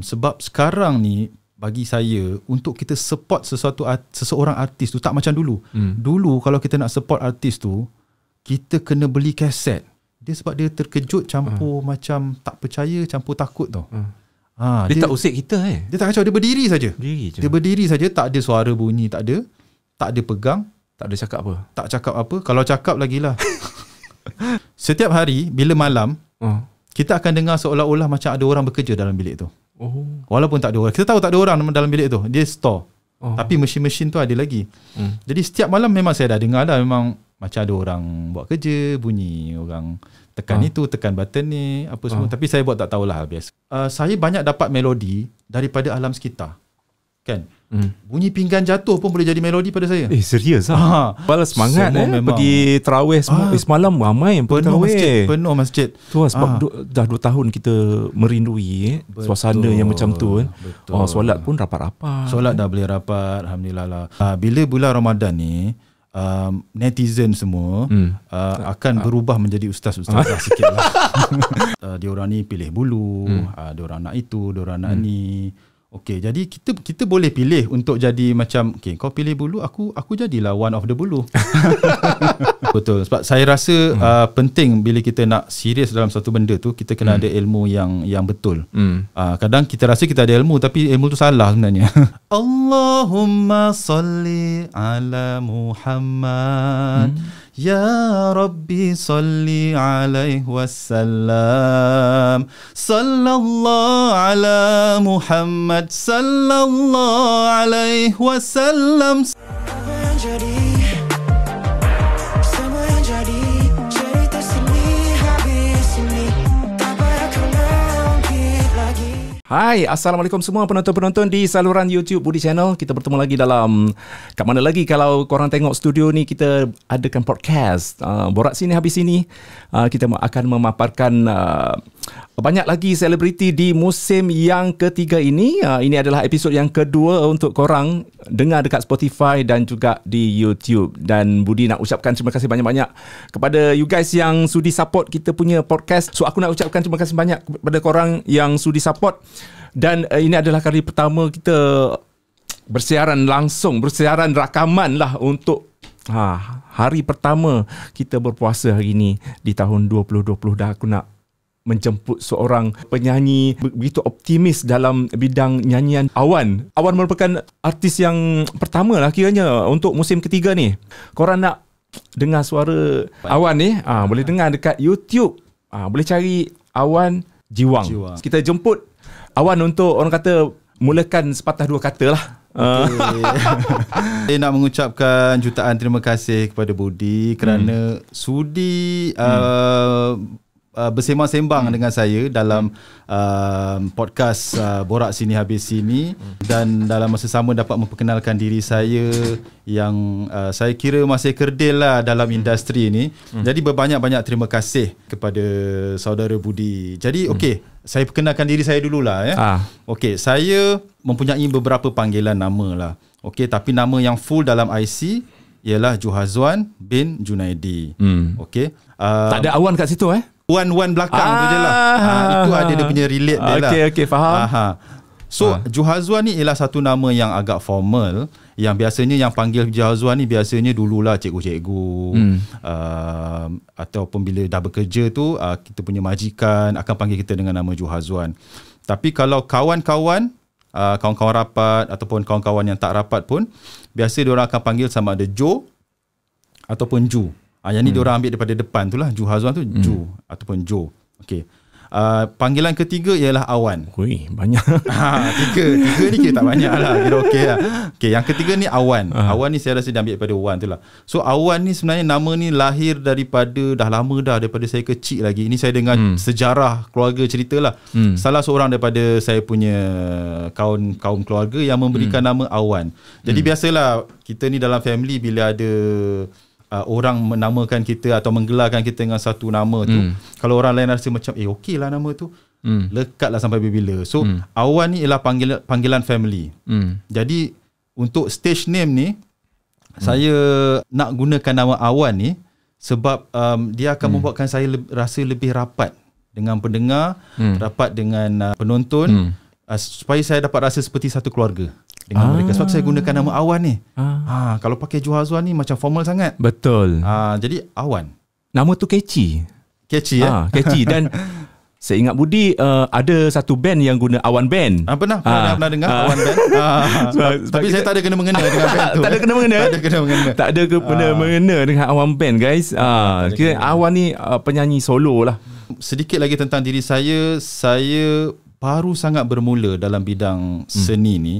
Sebab sekarang ni bagi saya untuk kita support seseorang artis tu tak macam dulu. Dulu kalau kita nak support artis tu, kita kena beli kaset. Dia sebab dia terkejut campur macam tak percaya, campur takut tau. Dia tak usik kita Dia tak kacau, dia berdiri saja. Dia berdiri saja, tak ada suara bunyi, tak ada pegang, tak ada cakap apa. Tak cakap apa. Kalau cakap lagilah. Setiap hari bila malam, kita akan dengar seolah-olah macam ada orang bekerja dalam bilik tu. Walaupun tak ada orang. Kita tahu tak ada orang dalam bilik tu. Dia store. Tapi mesin-mesin tu ada lagi. Jadi setiap malam memang saya dah dengar dah, memang macam ada orang buat kerja, bunyi orang tekan itu, tekan button ni, apa semua. Tapi saya buat tak tahulah biasa. Saya banyak dapat melodi daripada alam sekitar. Kan? Bunyi pinggan jatuh pun boleh jadi melodi pada saya. Serius lah. Balas semangat pergi tarawih semua. Semalam ramai yang pergi tarawih. Penuh masjid. Tu lah sebab dah 2 tahun kita merindui suasana yang macam tu kan. Solat pun rapat-rapat. Solat dah boleh rapat, alhamdulillah lah. Bila bulan Ramadan ni, netizen semua akan berubah menjadi ustaz-ustaz sikit lah. Diorang ni pilih bulu, diorang nak itu, diorang nak ni. Okey, jadi kita boleh pilih untuk jadi macam, okey, kau pilih bulu, aku jadilah one of the bulu. Betul. Sebab saya rasa penting bila kita nak serius dalam satu benda tu, kita kena ada ilmu yang betul. Kadang kita rasa kita ada ilmu tapi ilmu tu salah sebenarnya. Allahumma salli ala Muhammad. Ya Rabbi salli alaihi wasallam. Sallallahu ala Muhammad sallallahu alaihi wasallam. Hai, Assalamualaikum semua penonton-penonton di saluran YouTube Budi Channel. Kita bertemu lagi dalam, kat mana lagi kalau korang tengok studio ni, kita adakan podcast Borak Sini Habis Sini. Kita akan memaparkan banyak lagi selebriti di musim yang ketiga ini. Ini adalah episod yang kedua untuk korang dengar dekat Spotify dan juga di YouTube. Dan Budi nak ucapkan terima kasih banyak-banyak kepada you guys yang sudi support kita punya podcast. So aku nak ucapkan terima kasih banyak kepada korang yang sudi support. Dan ini adalah kali pertama kita bersiaran langsung, bersiaran rakaman lah untuk hari pertama kita berpuasa hari ini di tahun 2020. Dah aku nak menjemput seorang penyanyi begitu optimis dalam bidang nyanyian. Awan merupakan artis yang pertama lah kiranya untuk musim ketiga ni. Korang nak dengar suara Awan ni, boleh dengar dekat YouTube. Boleh cari Awan Jiwang. Kita jemput Awan untuk, orang kata, mulakan sepatah dua kata lah. Saya nak mengucapkan jutaan terima kasih kepada Budi kerana sudi bersembang-sembang dengan saya dalam podcast Borak Sini Habis Sini, dan dalam masa sama dapat memperkenalkan diri saya yang saya kira masih kerdil lah dalam industri ni. Jadi berbanyak-banyak terima kasih kepada saudara Budi. Jadi saya perkenalkan diri saya dululah ya. Okey, saya mempunyai beberapa panggilan nama lah. Okey, tapi nama yang full dalam IC ialah Juhazwan bin Junaidi. Okey. Tak ada Awan kat situ Wan belakang tu je lah. Itu ada dia punya relate dia lah. Okey, faham. So Juhazwan ni ialah satu nama yang agak formal, yang biasanya yang panggil Juhazwan ni biasanya dululah cikgu-cikgu, ataupun bila dah bekerja tu kita punya majikan akan panggil kita dengan nama Juhazwan. Tapi kalau kawan-kawan rapat ataupun kawan-kawan yang tak rapat pun, biasa diorang akan panggil sama ada Jo ataupun Ju. Yang ni diorang ambil daripada depan tu lah. Juhazwan tu Ju ataupun Jo. Okey. Panggilan ketiga ialah Awan. Banyak. Tiga ni kira tak banyak lah. Kira okey lah. Okey, yang ketiga ni Awan. Awan ni saya rasa dia ambil daripada Wan tu lah. So Awan ni sebenarnya nama ni lahir daripada, dah lama dah, daripada saya kecil lagi. Ini saya dengar sejarah keluarga cerita lah. Salah seorang daripada saya punya kaum keluarga yang memberikan nama Awan. Jadi biasalah kita ni dalam family bila ada orang menamakan kita atau menggelarkan kita dengan satu nama tu, kalau orang lain rasa macam okey lah nama tu, lekatlah sampai bila. So Awan ni ialah panggilan family. Jadi untuk stage name ni, saya nak gunakan nama Awan ni sebab dia akan membuatkan saya rasa lebih rapat dengan pendengar, rapat dengan penonton, supaya saya dapat rasa seperti satu keluarga dengan mereka. Sebab saya gunakan nama Awan ni. Kalau pakai Juhazwan ni macam formal sangat. Betul. Jadi Awan. Nama tu catchy. Catchy ya. Catchy. Dan saya ingat Budi ada satu band yang guna Awan Band. Pernah dengar Awan Band. Tapi saya tak ada kena-mengena dengan band tu. Tak ada kena-mengena. Tak ada kena-mengena dengan Awan Band, guys. Kira Awan ni penyanyi solo lah. Sedikit lagi tentang diri saya. Saya baru sangat bermula dalam bidang seni ni.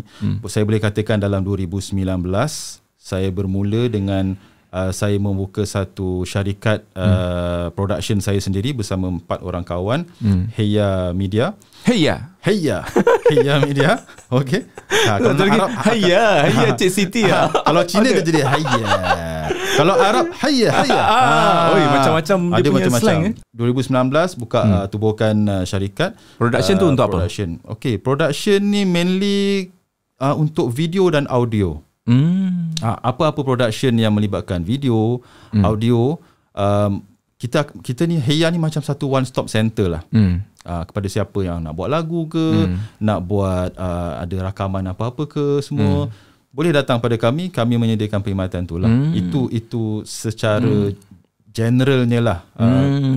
Saya boleh katakan dalam 2019 saya bermula dengan saya membuka satu syarikat production saya sendiri bersama 4 orang kawan. Heya Media. Heya Media. Okey. Kalau Arab Heya Cik Siti. Kalau Cina dia jadi Heya. Kalau Arab Heya. Macam-macam dia punya slang. 2019 buka tubuhkan syarikat. Production tu untuk apa? Okey, production ni mainly untuk video dan audio. Apa-apa production yang melibatkan video, audio, kita ni Heya ni macam satu one stop center lah. Kepada siapa yang nak buat lagu ke, nak buat ada rakaman apa-apa ke, semua boleh datang pada kami menyediakan perkhidmatan tu lah. Itu secara generalnya lah.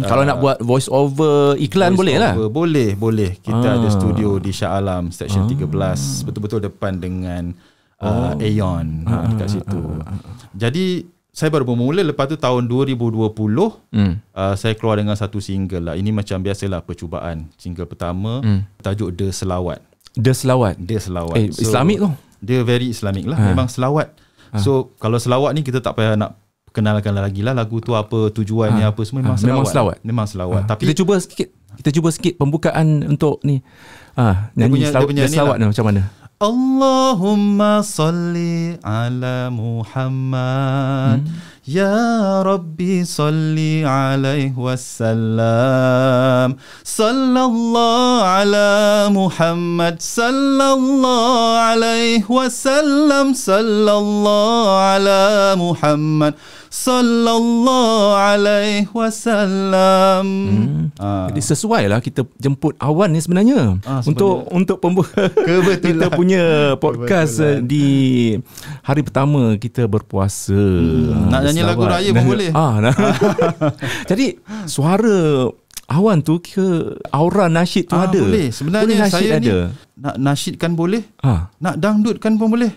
Kalau nak buat voice over iklan boleh lah. Boleh. Kita ada studio di Shah Alam Section 13, betul-betul depan dengan Aeon dekat situ. Jadi saya baru bermula. Lepas tu tahun 2020 saya keluar dengan satu single lah. Ini macam biasalah percubaan. Single pertama tajuk The Selawat. So, Islamik tu. Dia very Islamik lah. Memang selawat. So kalau selawat ni kita tak payah nak kenalkan lagi lah lagu tu apa tujuannya apa semua. Memang selawat. Tapi kita cuba sikit pembukaan untuk ni. Nyanyi selawat ni macam mana? Allahumma salli ala Muhammad Ya Rabbi salli alaihi wasallam Sallallahu ala Muhammad Sallallahu alaihi wasallam Sallallahu ala Muhammad Sallallahu alaihi wasallam. Jadi sesuai lah kita jemput Awan ni sebenarnya untuk pembuka kita punya podcast di hari pertama kita berpuasa. Nak nyanyi lagu raya pun boleh. Jadi suara Awan tu ke aura nasyid tu ada. Boleh. Sebenarnya boleh saya ada. Nak nasyidkan boleh. Nak dangdutkan pun boleh.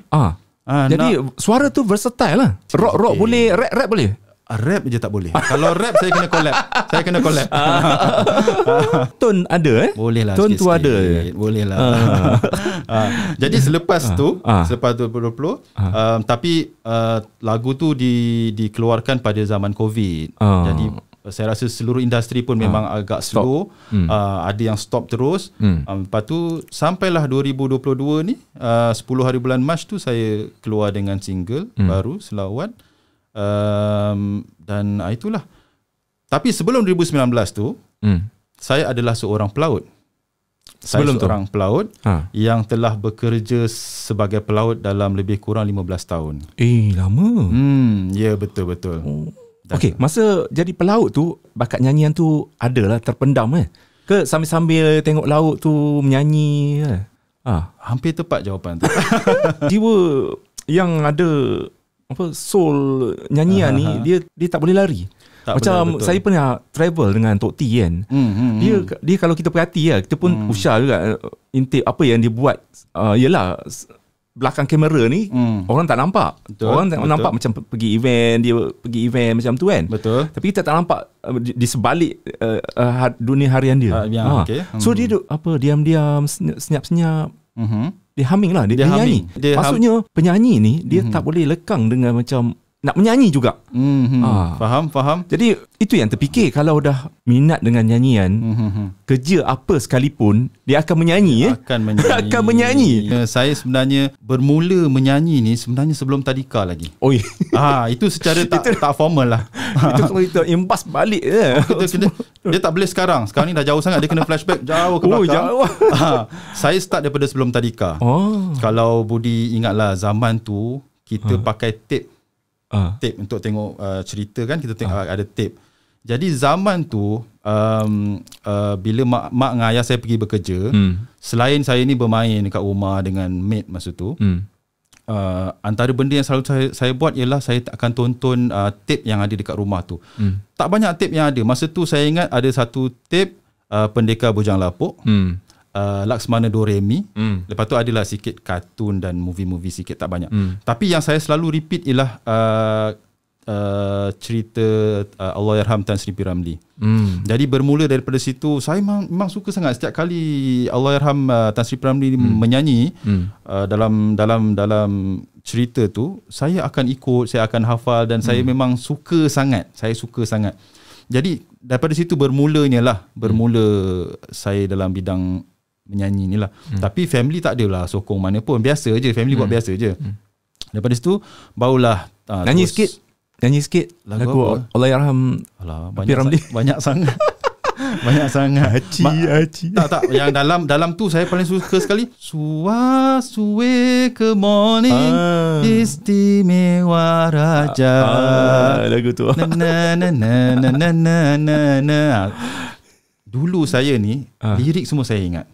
Jadi suara tu versatile lah. Rock boleh, rap boleh. Rap je tak boleh. Kalau rap saya kena collab. Tone ada Boleh lah. Tone tu ada. Boleh lah. Jadi selepas tu, selepas 2020, tapi lagu tu dikeluarkan pada zaman COVID. Jadi saya rasa seluruh industri pun memang agak slow. Ada yang stop terus. Lepas tu sampailah 2022 ni 10 hari bulan Mac tu saya keluar dengan single baru Selawat. Dan itulah. Tapi sebelum 2019 tu saya adalah seorang pelaut. Sebelum seorang pelaut yang telah bekerja sebagai pelaut dalam lebih kurang 15 tahun. Lama. Ya, betul-betul. Okey, masa jadi pelaut tu bakat nyanyian tu adalah terpendam ke sambil-sambil tengok laut tu menyanyi Hampir tepat jawapan tu. Jiwa yang ada soul nyanyian ni dia tak boleh lari. Macam saya pernah travel dengan Tok T kan. Dia kalau kita perhati kita pun usah juga intip apa yang dia buat. Yelah belakang kamera ni orang tak nampak. Orang nampak macam pergi event macam tu kan. Betul. Tapi kita tak nampak di sebalik dunia harian dia. So dia duduk diam-diam senyap-senyap. Dia humming lah. Dia nyanyi. Maksudnya penyanyi ni dia tak boleh lekang dengan macam nak menyanyi juga. Faham. Jadi itu yang terfikir, kalau dah minat dengan nyanyian, kerja apa sekalipun dia akan menyanyi. Akan menyanyi. Saya sebenarnya bermula menyanyi ni sebenarnya sebelum tadika lagi. Itu secara tak formal lah. Itu imbas balik dia tak boleh sekarang ni dah jauh sangat. Dia kena flashback jauh ke belakang. Saya start daripada sebelum tadika. Kalau Budi ingatlah zaman tu kita pakai tape untuk tengok cerita kan. Kita tengok ada tape. Jadi zaman tu bila mak dengan ayah saya pergi bekerja, selain saya ni bermain dekat rumah dengan maid masa tu, antara benda yang selalu saya buat ialah saya akan tonton tape yang ada dekat rumah tu. Tak banyak tape yang ada. Masa tu saya ingat ada satu tape Pendekar Bujang Lapuk, Laksmana Doremi. Lepas tu adalah sikit kartun dan movie-movie sikit, tak banyak. Tapi yang saya selalu repeat ialah cerita Allahyarham Tan Sri P. Ramlee. Jadi bermula daripada situ, saya memang suka sangat setiap kali Allahyarham Tan Sri P. Ramlee menyanyi dalam cerita tu, saya akan ikut, saya akan hafal dan saya memang suka sangat. Saya suka sangat. Jadi daripada situ bermula saya dalam bidang menyanyi ni lah. Tapi family tak adalah sokong mana pun. Biasa je, family buat biasa je. Daripada situ barulah Nyanyi sikit lagu Allahyarham P. Ramlee. Banyak sangat. Banyak sangat. Aci. Tak. Yang dalam tu saya paling suka sekali. Suwe ke morning, istimewa raja. Lagu tu. Na. Dulu saya ni lirik semua saya ingat.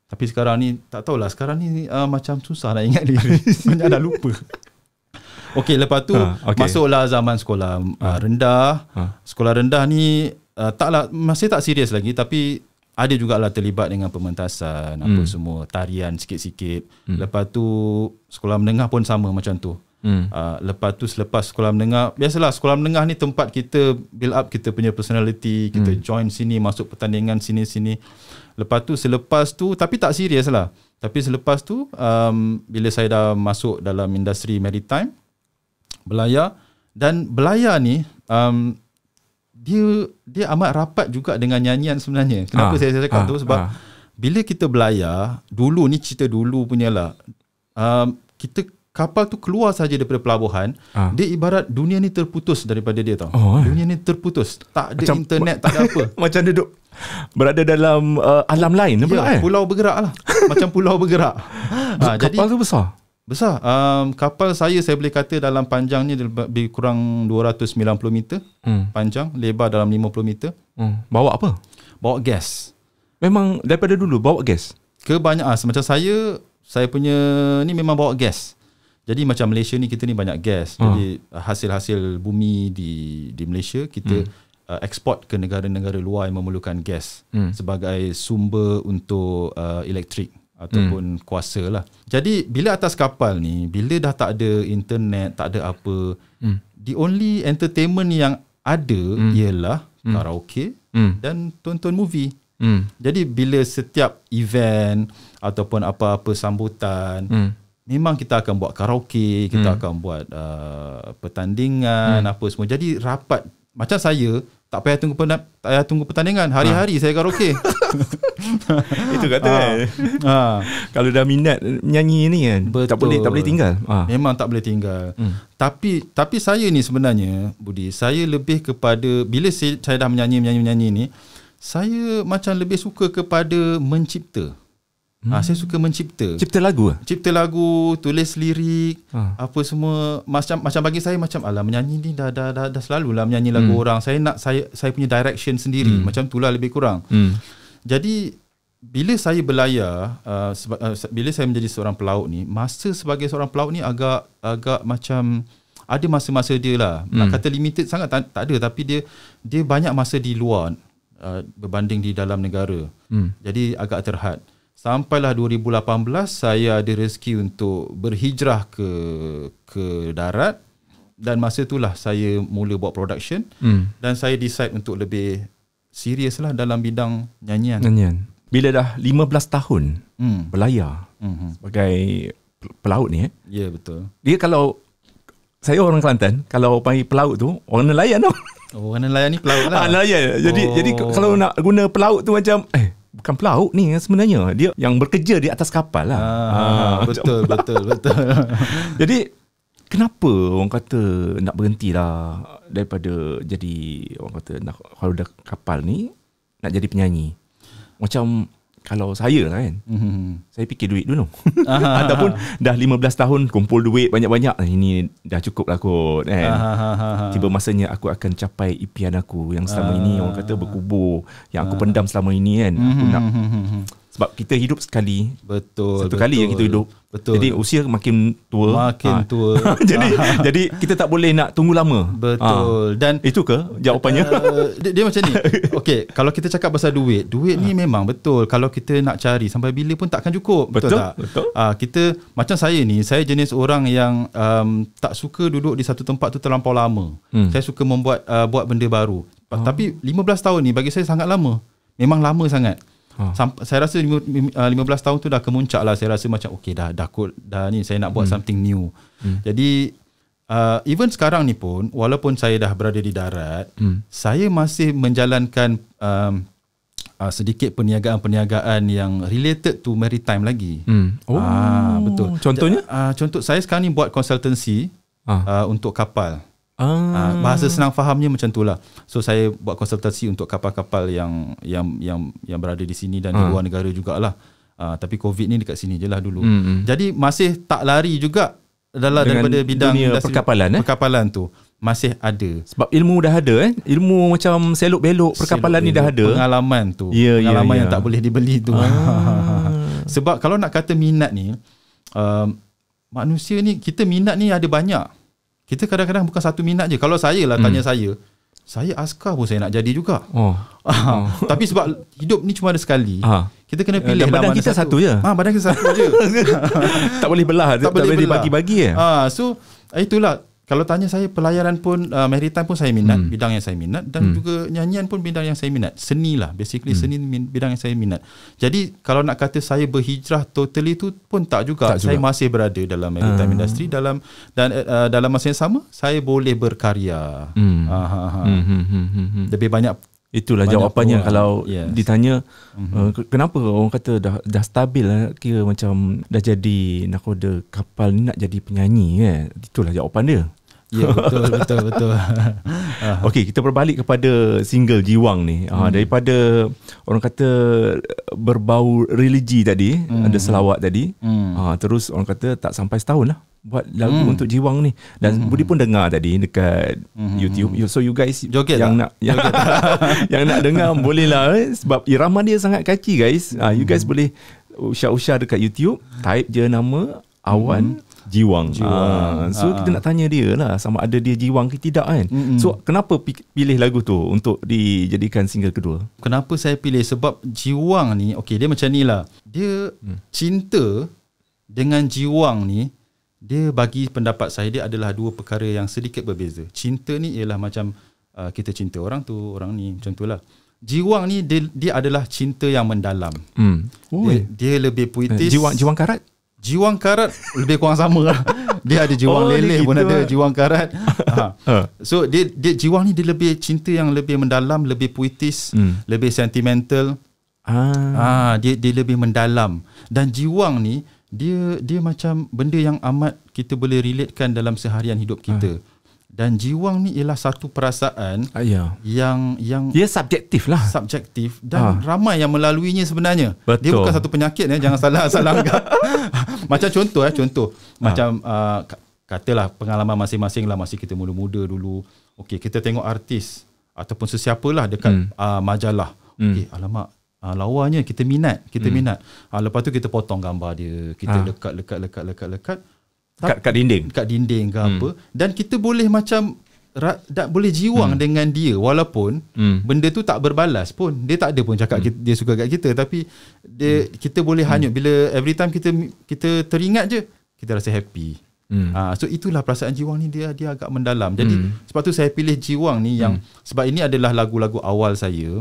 Tapi sekarang ni tak tahulah. Sekarang ni macam susah nak ingat lirik. Banyak dah lupa. Okey, lepas tu masuklah zaman sekolah rendah. Sekolah rendah ni masih tak serius lagi, tapi ada jugalah terlibat dengan pementasan, apa semua, tarian sikit-sikit. Lepas tu sekolah menengah pun sama macam tu. Lepas tu selepas sekolah menengah, biasalah sekolah menengah ni tempat kita build up kita punya personality, kita join sini, masuk pertandingan sini-sini. Lepas tu selepas tu, tapi tak serius lah. Tapi selepas tu bila saya dah masuk dalam industri maritime, belayar, dan belayar ni dia amat rapat juga dengan nyanyian sebenarnya. Kenapa saya cakap tu? Sebab bila kita belayar, dulu ni cerita dulu punyalah, kita kapal tu keluar saja daripada pelabuhan, dia ibarat dunia ni terputus daripada dia tau. Dunia ni terputus, tak ada macam, internet, tak ada apa. Macam duduk berada dalam alam lain pula. Pulau bergerak lah. Macam pulau bergerak. Kapal tu besar? Besar. Kapal saya boleh kata dalam panjangnya lebih kurang 290 meter panjang, lebar dalam 50 meter. Bawa apa? Bawa gas. Memang daripada dulu bawa gas? Kebanyakan. Macam saya punya ni memang bawa gas. Jadi macam Malaysia ni, kita ni banyak gas. Jadi hasil-hasil bumi di Malaysia kita eksport ke negara-negara luar yang memerlukan gas sebagai sumber untuk elektrik ataupun kuasa lah. Jadi bila atas kapal ni, bila dah tak ada internet, tak ada apa, the only entertainment yang ada ialah karaoke dan tonton movie. Jadi bila setiap event ataupun apa-apa sambutan, memang kita akan buat karaoke, kita akan buat pertandingan, apa semua. Jadi rapat. Macam saya tak payah tunggu pertandingan, hari-hari saya karaoke. Itu kata kalau dah minat nyanyi ni kan, tak boleh tinggal. Memang tak boleh tinggal. Tapi saya ni sebenarnya, Budi, saya lebih kepada bila saya dah menyanyi ni, saya macam lebih suka kepada mencipta. Saya suka mencipta. Cipta lagu? Cipta lagu, tulis lirik, apa semua. Macam bagi saya, macam menyanyi ni dah selalulah menyanyi lagu orang. Saya nak saya punya direction sendiri. Macam itulah lebih kurang. Jadi bila saya belayar, bila saya menjadi seorang pelaut ni, masa sebagai seorang pelaut ni agak macam ada masa-masa dia lah. Nak kata limited sangat tak ada, tapi dia banyak masa di luar berbanding di dalam negara. Jadi agak terhad. Sampailah 2018 saya ada rezeki untuk berhijrah ke darat, dan masa itulah saya mula buat production dan saya decide untuk lebih serius lah dalam bidang nyanyian. Bila dah 15 tahun belayar sebagai pelaut ni Ya, betul. Dia kalau saya orang Kelantan, kalau panggil pelaut tu orang nelayan tau. Orang nelayan ni pelaut lah. Nelayan. Jadi kalau nak guna pelaut tu macam bukan pelaut ni sebenarnya, dia yang bekerja di atas kapal lah. Betul. Jadi kenapa orang kata nak berhenti lah daripada jadi, orang kata nak, kalau dah kapal ni nak jadi penyanyi? Macam kalau saya lah kan, saya fikir duit dulu. Ataupun dah 15 tahun kumpul duit banyak-banyak, ini dah cukup lah kot kan. Tiba masanya aku akan capai impian aku yang selama ini orang kata berkubur, yang aku pendam selama ini kan. Aku nak, sebab kita hidup sekali. Betul. Satu kali yang kita hidup. Betul. Jadi usia makin tua. jadi kita tak boleh nak tunggu lama. Betul. Dan itu ke jawapannya? Dia macam ni. Okey, kalau kita cakap pasal duit ni memang betul. Kalau kita nak cari sampai bila pun takkan cukup. Betul tak? Betul. Kita macam saya ni, saya jenis orang yang tak suka duduk di satu tempat tu terlampau lama. Saya suka buat benda baru. Tapi 15 tahun ni bagi saya sangat lama. Memang lama sangat. Saya rasa 15 tahun tu dah kemuncak lah. Saya rasa macam okey dah ni saya nak buat something new. Jadi even sekarang ni pun, walaupun saya dah berada di darat, saya masih menjalankan sedikit perniagaan-perniagaan yang related to maritime lagi. Betul. Contohnya? Contoh saya sekarang ni buat consultancy untuk kapal. Bahasa senang fahamnya macam itulah. So saya buat konsultasi untuk kapal-kapal yang berada di sini dan di luar negara jugalah. Tapi COVID ni dekat sini je lah dulu. Jadi masih tak lari juga daripada bidang industri perkapalan tu. Masih ada. Sebab ilmu dah ada ilmu macam selok-belok perkapalan ni dah ada. Pengalaman tu. Pengalaman yang tak boleh dibeli tu. Sebab kalau nak kata minat ni, manusia ni, kita minat ni ada banyak. Kita kadang-kadang bukan satu minat je. Kalau saya lah tanya saya askar pun saya nak jadi juga. Tapi sebab hidup ni cuma ada sekali. Kita kena pilih badan kita satu je. Badan kita satu je. Tak boleh belah, tak boleh dibagi-bagi. So itulah. Kalau tanya saya, pelayaran pun, maritime pun saya minat, bidang yang saya minat, dan juga nyanyian pun bidang yang saya minat. Seni lah, basically seni bidang yang saya minat. Jadi kalau nak kata saya berhijrah totally tu pun tak juga. Saya masih berada dalam maritime industry, dalam masa yang sama saya boleh berkarya. Lebih banyak. Itulah jawapannya kalau ditanya kenapa orang kata dah stabil lah, kira macam dah jadi nakhoda kapal ni nak jadi penyanyi kan. Itulah jawapan dia. Ya, betul. Okey, kita berbalik kepada single Jiwang ni. Daripada orang kata berbau religi tadi, ada selawat tadi. Terus orang kata tak sampai setahun lah buat lagu untuk Jiwang ni. Dan Budi pun dengar tadi dekat YouTube. So you guys joget yang nak yang nak dengar boleh lah sebab irama dia sangat catchy guys. You guys boleh usah dekat YouTube, type je nama Awan Jiwang. So kita nak tanya dia lah sama ada dia jiwang ke tidak kan. So kenapa pilih lagu tu untuk dijadikan single kedua? Kenapa saya pilih? Sebab Jiwang ni, okey, dia macam ni lah. Dia cinta dengan jiwang ni, dia bagi pendapat saya, dia adalah dua perkara yang sedikit berbeza. Cinta ni ialah macam kita cinta orang tu, orang ni, macam tu lah. Jiwang ni dia adalah cinta yang mendalam. Dia lebih puitis. Jiwang karat? Jiwang karat lebih kurang sama lah. Dia ada jiwang leleh pun ada, jiwang karat. So dia jiwang ni dia lebih cinta yang lebih mendalam, lebih puitis, lebih sentimental. Dia lebih mendalam. Dan jiwang ni dia macam benda yang amat kita boleh relatekan dalam seharian hidup kita. Dan jiwang ni ialah satu perasaan yang dia subjektif lah. Subjektif dan ramai yang melaluinya sebenarnya. Betul. Dia bukan satu penyakit jangan salah anggap. Macam contoh macam katalah pengalaman masing-masing lah masa kita muda-muda dulu. Okey, kita tengok artis ataupun sesiapalah dekat majalah. Okey, alamak, lawanya kita minat. Lepas tu kita potong gambar dia, kita lekat kat dinding ke apa, dan kita boleh macam boleh jiwang dengan dia walaupun benda tu tak berbalas pun. Dia tak ada pun cakap dia suka kat kita, tapi kita boleh hanyut bila every time kita teringat je kita rasa happy. So itulah perasaan jiwang ni, dia agak mendalam. Jadi sebab tu saya pilih jiwang ni yang sebab ini adalah lagu-lagu awal saya.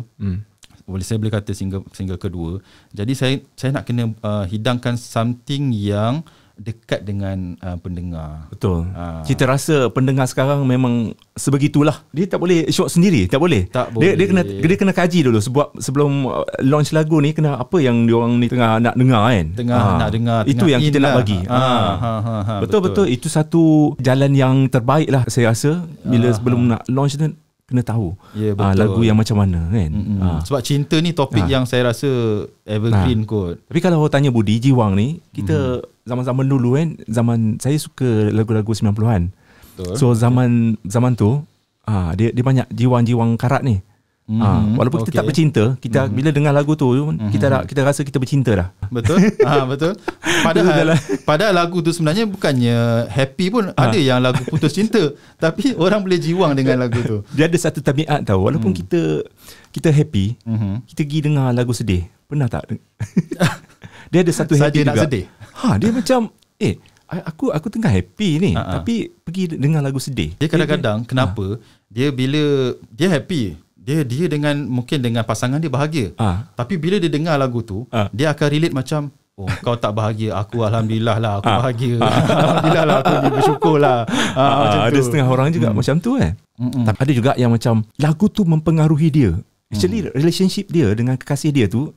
Saya boleh kata single kedua. Jadi saya nak kena hidangkan something yang dekat dengan pendengar. Betul. Kita rasa pendengar sekarang memang sebegitulah. Dia tak boleh shock sendiri, tak boleh. Dia kena kaji dulu sebelum launch lagu ni, kena apa yang diorang ni tengah nak dengar kan. Nak dengar. Itu yang kita nak bagi. Betul. Itu satu jalan yang terbaik lah saya rasa bila sebelum nak launch tu. kena tahu betul. lagu yang macam mana kan. Sebab cinta ni topik yang saya rasa evergreen kot. Tapi kalau tanya Budi, Jiwang ni, kita zaman-zaman dulu kan, zaman saya suka lagu-lagu 90-an. Betul. So zaman tu dia banyak jiwang-jiwang karat ni. Walaupun kita tak bercinta, kita bila dengar lagu tu kita rasa kita bercinta dah. Betul. Betul. Padahal lagu tu sebenarnya bukannya happy pun. Ada yang lagu putus cinta, tapi orang boleh jiwang dengan lagu tu. Dia ada satu tabiat tau. Walaupun kita happy, kita pergi dengar lagu sedih. Pernah tak? Dia ada satu happy juga. Nak sedih. Dia macam aku tengah happy ni, tapi pergi dengar lagu sedih. Dia kadang-kadang kenapa dia bila dia happy, dia dengan mungkin dengan pasangan dia bahagia. Tapi bila dia dengar lagu tu, dia akan relate macam, oh kau tak bahagia, aku alhamdulillah lah aku bahagia. Alhamdulillah lah aku bersyukur lah. Ada setengah orang juga macam tu Tapi ada juga yang macam lagu tu mempengaruhi dia. Actually relationship dia dengan kekasih dia tu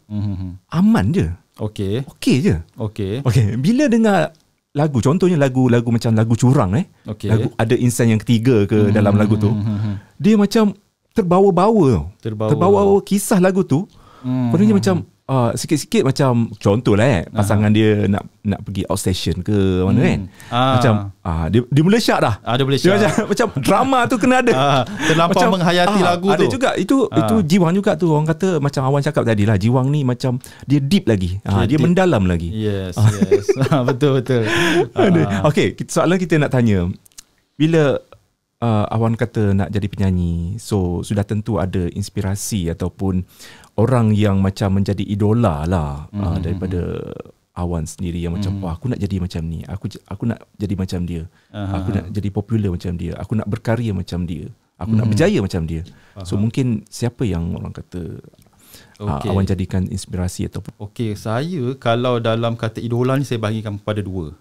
aman je. Okey je. Okey. Bila dengar lagu, contohnya lagu macam lagu curang lagu ada insan yang ketiga ke dalam lagu tu, dia macam terbawa-bawa kisah lagu tu. Padahal macam sikit-sikit macam contohlah pasangan dia nak pergi outstation ke mana kan, macam dia mula syak dah. Dia boleh syak. Macam drama tu kena ada. Terlampau macam, menghayati lagu ada tu. Ada juga itu jiwang juga tu. Orang kata macam Awan cakap tadi lah, jiwang ni macam dia deep lagi. Dia deep. Mendalam lagi. Yes. Betul. Okay, soalan kita nak tanya, bila Awan kata nak jadi penyanyi, so sudah tentu ada inspirasi ataupun orang yang macam menjadi idola lah daripada Awan sendiri yang macam wah aku nak jadi macam ni, aku nak jadi macam dia, aku nak jadi popular macam dia, aku nak berkarya macam dia, aku nak berjaya macam dia. So mungkin siapa yang orang kata Awan jadikan inspirasi ataupun saya kalau dalam kata idola ni saya bahagikan kepada dua.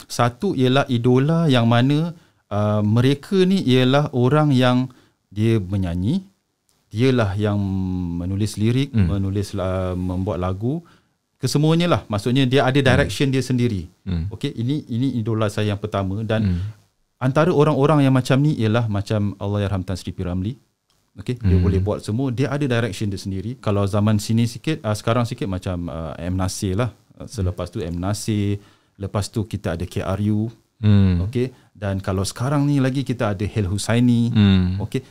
Satu ialah idola yang mana mereka ni ialah orang yang dia menyanyi, dialah yang menulis lirik, membuat lagu, kesemuanya lah. Maksudnya dia ada direction dia sendiri. Ini idola saya yang pertama. Dan antara orang-orang yang macam ni ialah macam Allahyarham Tan Sri P. Ramlee. Dia boleh buat semua, dia ada direction dia sendiri. Kalau zaman sini sikit, sekarang sikit macam M. Nasir lah. Selepas tu M. Nasir, lepas tu kita ada KRU. Dan kalau sekarang ni lagi kita ada Hel Husaini.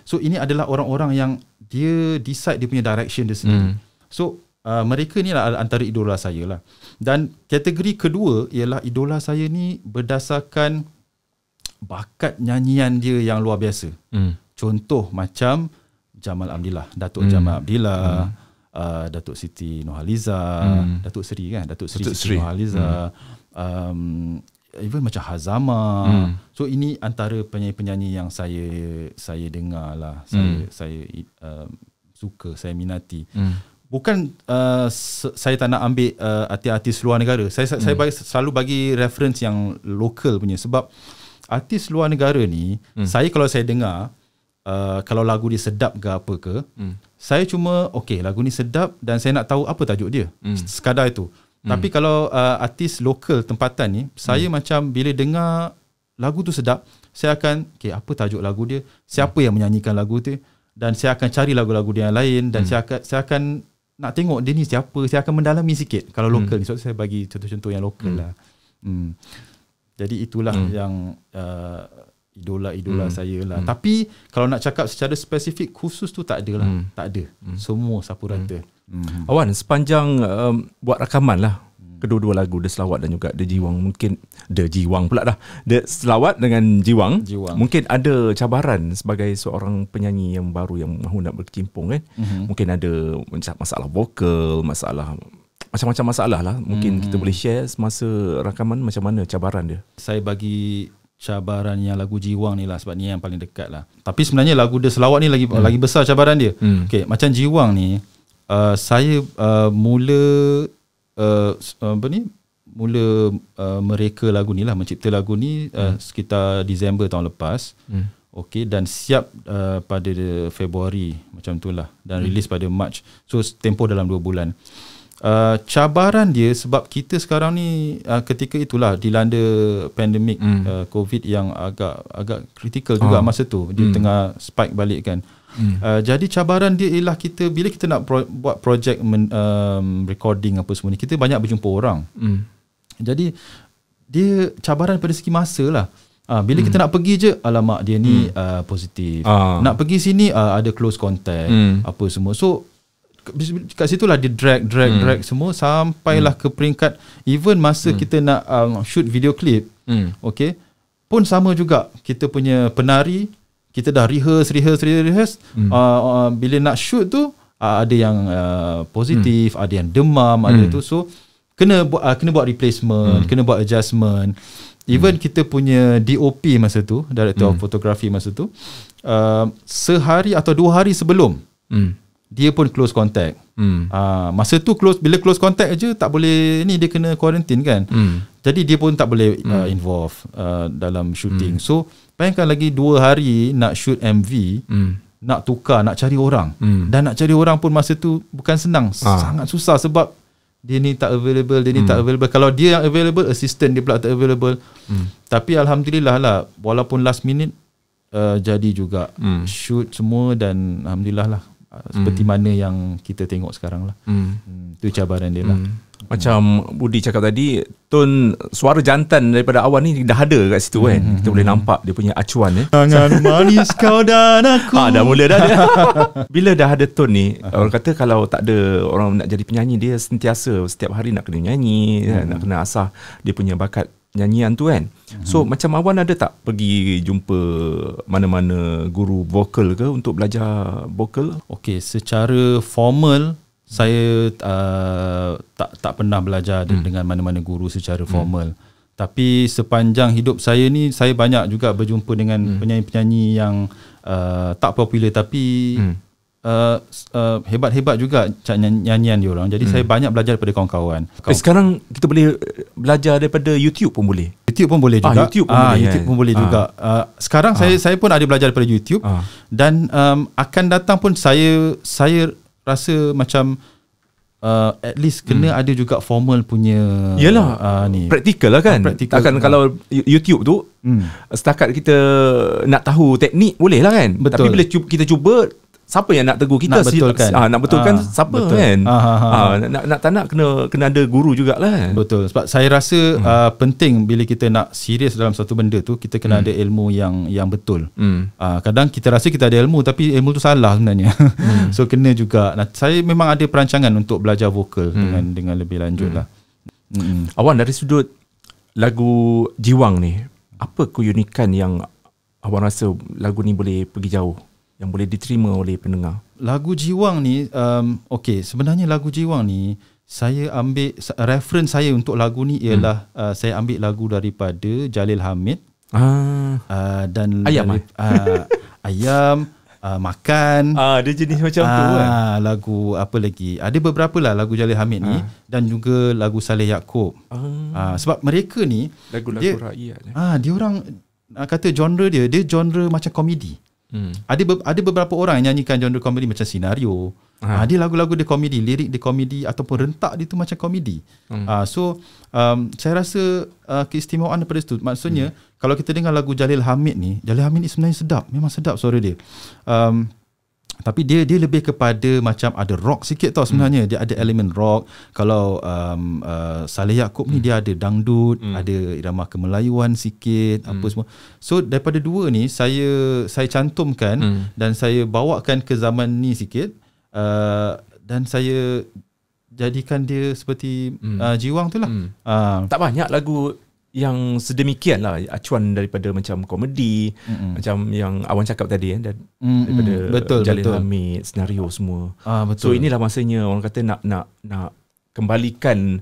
So ini adalah orang-orang yang dia decide dia punya direction dia sendiri. So mereka ni lah antara idola saya lah. Dan kategori kedua ialah idola saya ni berdasarkan bakat nyanyian dia yang luar biasa. Contoh macam Jamal Abdillah, Datuk Jamal Abdillah, Datuk Siti Nurhaliza, Datuk Seri kan, Datuk Seri Siti Nurhaliza, even macam Hazama. So ini antara penyanyi-penyanyi yang saya dengar lah, saya suka, saya minati. Bukan saya tak nak ambil artis luar negara. Saya selalu bagi reference yang lokal punya, sebab artis luar negara ni saya kalau saya dengar kalau lagu dia sedap ke apa ke, saya cuma lagu ni sedap dan saya nak tahu apa tajuk dia. Sekadar itu. Tapi kalau artis lokal tempatan ni, saya macam bila dengar lagu tu sedap, saya akan apa tajuk lagu dia, siapa yang menyanyikan lagu tu, dan saya akan cari lagu-lagu dia yang lain, dan saya akan nak tengok dia ni siapa, saya akan mendalami sikit kalau lokal ni. So saya bagi contoh-contoh yang lokal lah. Jadi itulah yang idola-idola saya lah. Tapi kalau nak cakap secara spesifik khusus tu tak ada lah. Tak ada. Semua sapu rata. Awan sepanjang buat rakaman lah kedua-dua lagu, The Selawat dan juga The Jiwang, mungkin The Jiwang pula dah, The Selawat dengan Jiwang. Mungkin ada cabaran sebagai seorang penyanyi yang baru yang mahu nak berkecimpung kan. Mungkin ada masalah vokal, macam-macam masalah lah. Mungkin kita boleh share semasa rakaman macam mana cabaran dia. Saya bagi cabaran yang lagu Jiwang ni lah, sebab ni yang paling dekat lah. Tapi sebenarnya lagu The Selawat ni lagi besar cabaran dia. Macam Jiwang ni, saya mula mereka lagu ni lah, mencipta lagu ni sekitar Disember tahun lepas. Dan siap pada Februari macam tu lah, dan release pada March. So tempoh dalam 2 bulan. cabaran dia sebab kita sekarang ni ketika itulah dilanda pandemik COVID yang agak kritikal juga masa tu. Dia tengah spike balik kan. Jadi cabaran dia ialah kita bila kita nak buat projek recording apa semua ni, kita banyak berjumpa orang. Jadi dia cabaran pada segi masa lah. Bila kita nak pergi je, alamak dia ni positif. Nak pergi sini ada close contact apa semua. So kat situlah dia drag semua sampailah ke peringkat even masa kita nak shoot video clip. Okay, pun sama juga. Kita punya penari, kita dah rehearse. Bila nak shoot tu ada yang positif, ada yang demam, ada tu. So kena buat replacement, kena buat adjustment. Even kita punya DOP masa tu, Director of Photography masa tu, sehari atau 2 hari sebelum dia pun close contact. Masa tu bila close contact aja tak boleh ni, dia kena quarantine kan. Jadi dia pun tak boleh involve dalam shooting. So bayangkan lagi 2 hari nak shoot MV, nak tukar, nak cari orang. Dan nak cari orang pun masa tu bukan senang, sangat susah sebab dia ni tak available, dia ni tak available. Kalau dia yang available, assistant dia pula tak available. Tapi alhamdulillah lah, walaupun last minute jadi juga shoot semua dan alhamdulillah lah seperti mana yang kita tengok sekarang lah. Itu cabaran dia lah. Macam Budi cakap tadi, tone suara jantan daripada awal ni dah ada kat situ kan. Kita boleh nampak dia punya acuan Tangan manis kau dan aku. Dah mula dah dia. Bila dah ada tone ni, orang kata kalau tak ada orang nak jadi penyanyi, dia sentiasa setiap hari nak kena nyanyi, nak kena asah dia punya bakat nyanyian tu kan. So macam Awan ada tak pergi jumpa mana-mana guru vokal ke untuk belajar vokal? Okey, secara formal saya tak pernah belajar dengan mana-mana guru secara formal. Tapi sepanjang hidup saya ni, saya banyak juga berjumpa dengan penyanyi-penyanyi yang tak popular tapi hebat-hebat juga nyanyian dia orang. Jadi saya banyak belajar daripada kawan-kawan. Sekarang kita boleh belajar daripada YouTube pun boleh. YouTube pun boleh juga. YouTube pun boleh juga. Sekarang saya pun ada belajar daripada YouTube dan akan datang pun saya rasa macam at least kena ada juga formal punya. Yalah, praktikal lah kan. Takkan kalau YouTube tu setakat kita nak tahu teknik boleh lah kan. Betul. Tapi bila kita cuba, siapa yang nak tegur kita? Nak betulkan. Nak betulkan siapa betul. Kan? Nak tak nak kena ada guru jugalah. Betul. Sebab saya rasa penting bila kita nak serius dalam satu benda tu, kita kena ada ilmu yang betul. Kadang kita rasa kita ada ilmu tapi ilmu tu salah sebenarnya. So kena juga. Saya memang ada perancangan untuk belajar vokal dengan lebih lanjut lah. Awan, dari sudut lagu Jiwang ni, apa keunikan yang Awan rasa lagu ni boleh pergi jauh, yang boleh diterima oleh pendengar? Lagu Jiwang ni, sebenarnya lagu Jiwang ni, saya ambil, reference saya untuk lagu ni ialah saya ambil lagu daripada Jalil Hamid. Dan Ayam Ayam, Makan. Dia jenis macam tu kan. Lagu apa lagi? Ada beberapa lah lagu Jalil Hamid ni, dan juga lagu Saleh Yaakob. Sebab mereka ni lagu-lagu rakyat. Dia orang kata genre dia genre macam komedi. Ada beberapa orang yang nyanyikan genre komedi macam senario. Dia lagu-lagu dia komedi, lirik dia komedi ataupun rentak dia tu macam komedi. So saya rasa keistimewaan daripada situ. Maksudnya kalau kita dengar lagu Jalil Hamid ni sebenarnya sedap, memang sedap suara dia. Tapi dia lebih kepada macam ada rock sikit tau sebenarnya. Dia ada elemen rock. Kalau Saleh Yaakob ni dia ada dangdut, ada irama kemelayuan sikit, apa semua. So daripada dua ni saya cantumkan dan saya bawakan ke zaman ni sikit, dan saya jadikan dia seperti Jiwang tu lah. Tak banyak lagu yang sedemikian lah acuan daripada macam komedi, macam yang Awan cakap tadi kan, daripada Jalil Hamid, senario semua. Betul. So inilah masanya orang kata nak kembalikan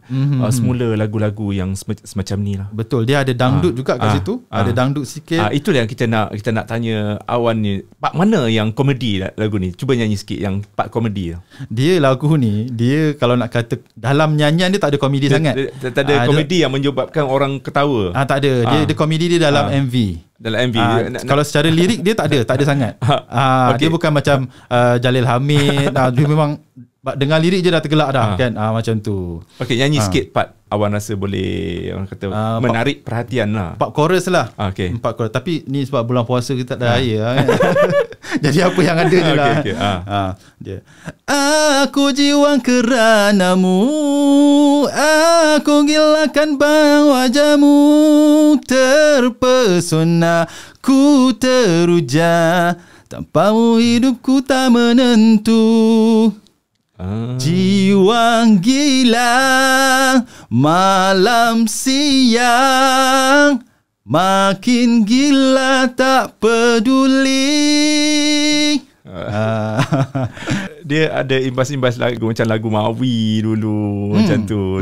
semula lagu-lagu yang semacam ni lah. Betul, dia ada dangdut juga kat situ. Ada dangdut sikit. Itulah yang kita nak tanya Awan ni, part mana yang komedi lagu ni? Cuba nyanyi sikit yang part komedi. Dia lagu ni, dia kalau nak kata dalam nyanyian dia tak ada komedi sangat. Tak ada komedi yang menyebabkan orang ketawa. Tak ada. Dia komedi dia dalam MV. Dalam MV kalau secara lirik dia tak ada sangat. Dia bukan macam Jalil Hamid. Dia memang dengar lirik je dah tergelak dah kan. Macam tu. Okay, nyanyi sikit part Awan rasa boleh orang kata menarik perhatian lah. 4 chorus lah. Okay. 4 chorus. Tapi ni sebab bulan puasa kita tak ada air kan. Jadi apa yang ada je lah. Okay. Dia. Aku jiwang keranamu, aku gilakan bang wajahmu, terpesona ku teruja, tanpamu hidupku tak menentu. Jiwang gila malam siang, makin gila tak peduli. Dia ada imbas-imbas lagu macam lagu Mawi dulu macam tu.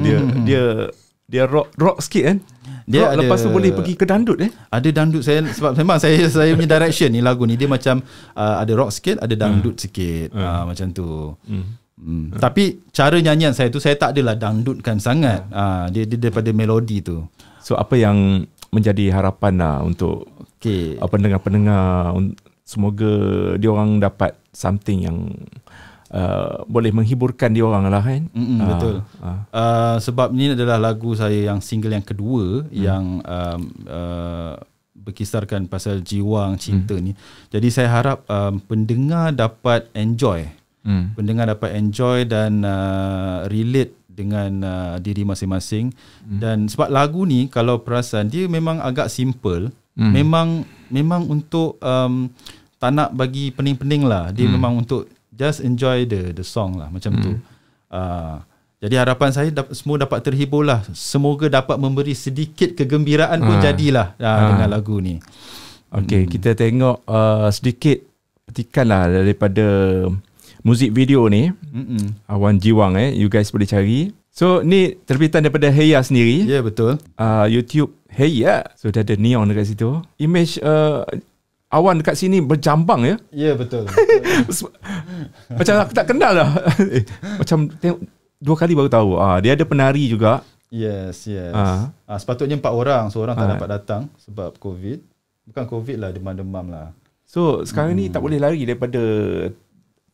Dia rock sikit kan. Dia rock, lepas tu boleh pergi ke dandut Ada dandut saya sebab memang saya punya direction ni lagu ni dia macam ada rock sikit, ada dandut sikit. Macam tu. Tapi cara nyanyian saya tu saya tak adalah dangdutkan sangat. Dia daripada melodi tu. So apa yang menjadi harapan lah untuk pendengar-pendengar, semoga dia orang dapat something yang boleh menghiburkan dia orang lah kan. Betul. Sebab ni adalah lagu saya yang single yang kedua yang berkisarkan pasal jiwang cinta ni. Jadi saya harap pendengar dapat enjoy. Pendengar dapat enjoy dan relate dengan diri masing-masing. Dan sebab lagu ni kalau perasan dia memang agak simple. Memang untuk tak nak bagi pening-pening lah. Dia memang untuk just enjoy the song lah macam tu. Jadi harapan saya semua dapat terhibur lah. Semoga dapat memberi sedikit kegembiraan pun jadilah dengan lagu ni. Okay, kita tengok sedikit petikan lah daripada muzik video ni. Awan Jiwang you guys boleh cari. So ni terbitan daripada Heya sendiri. Ya, betul. YouTube Heya. So dia ada neon dekat situ. Image awan dekat sini berjambang ya. Ya, betul. Macam aku tak kenal lah. Macam tengok 2 kali baru tahu. Dia ada penari juga. Yes. Sepatutnya 4 orang. Seorang tak dapat datang sebab COVID. Bukan COVID lah, demam-demam lah. So sekarang ni tak boleh lari daripada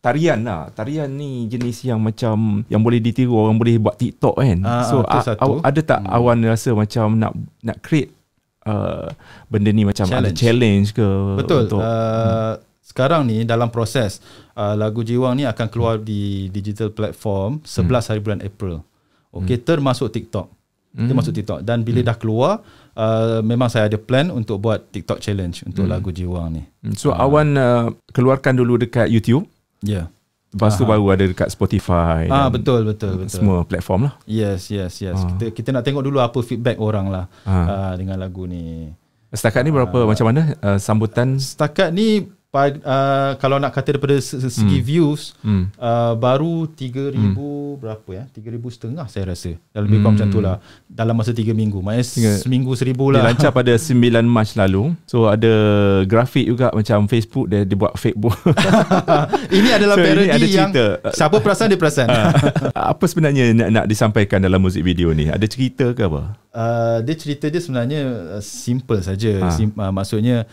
tarian lah. Tarian ni jenis yang macam yang boleh ditiru, orang boleh buat TikTok kan. So ada tak Awan rasa macam nak create benda ni macam ada challenge ke? Betul. Sekarang ni dalam proses lagu Jiwang ni akan keluar di digital platform 11 hari bulan April. Termasuk TikTok. Termasuk TikTok. Dan bila dah keluar, memang saya ada plan untuk buat TikTok challenge untuk lagu Jiwang ni. So Awan keluarkan dulu dekat YouTube. Ya. Lepas tu baru ada dekat Spotify. Betul. Semua platform lah. Yes. Kita nak tengok dulu apa feedback orang lah dengan lagu ni. Setakat ni berapa macam mana sambutan? Setakat ni kalau nak kata daripada segi views baru 3,000 berapa ya? 3,500 saya rasa. Dah lebih kurang macam tu lah dalam masa 3 minggu. Maknanya seminggu 1,000 lah. Dia lancap pada 9 Mac lalu. So ada grafik juga macam Facebook dia buat fake book. Ini adalah parody yang siapa perasan dia perasan. Apa sebenarnya nak disampaikan dalam muzik video ni? Ada cerita ke apa? Cerita dia sebenarnya simple saja. Maksudnya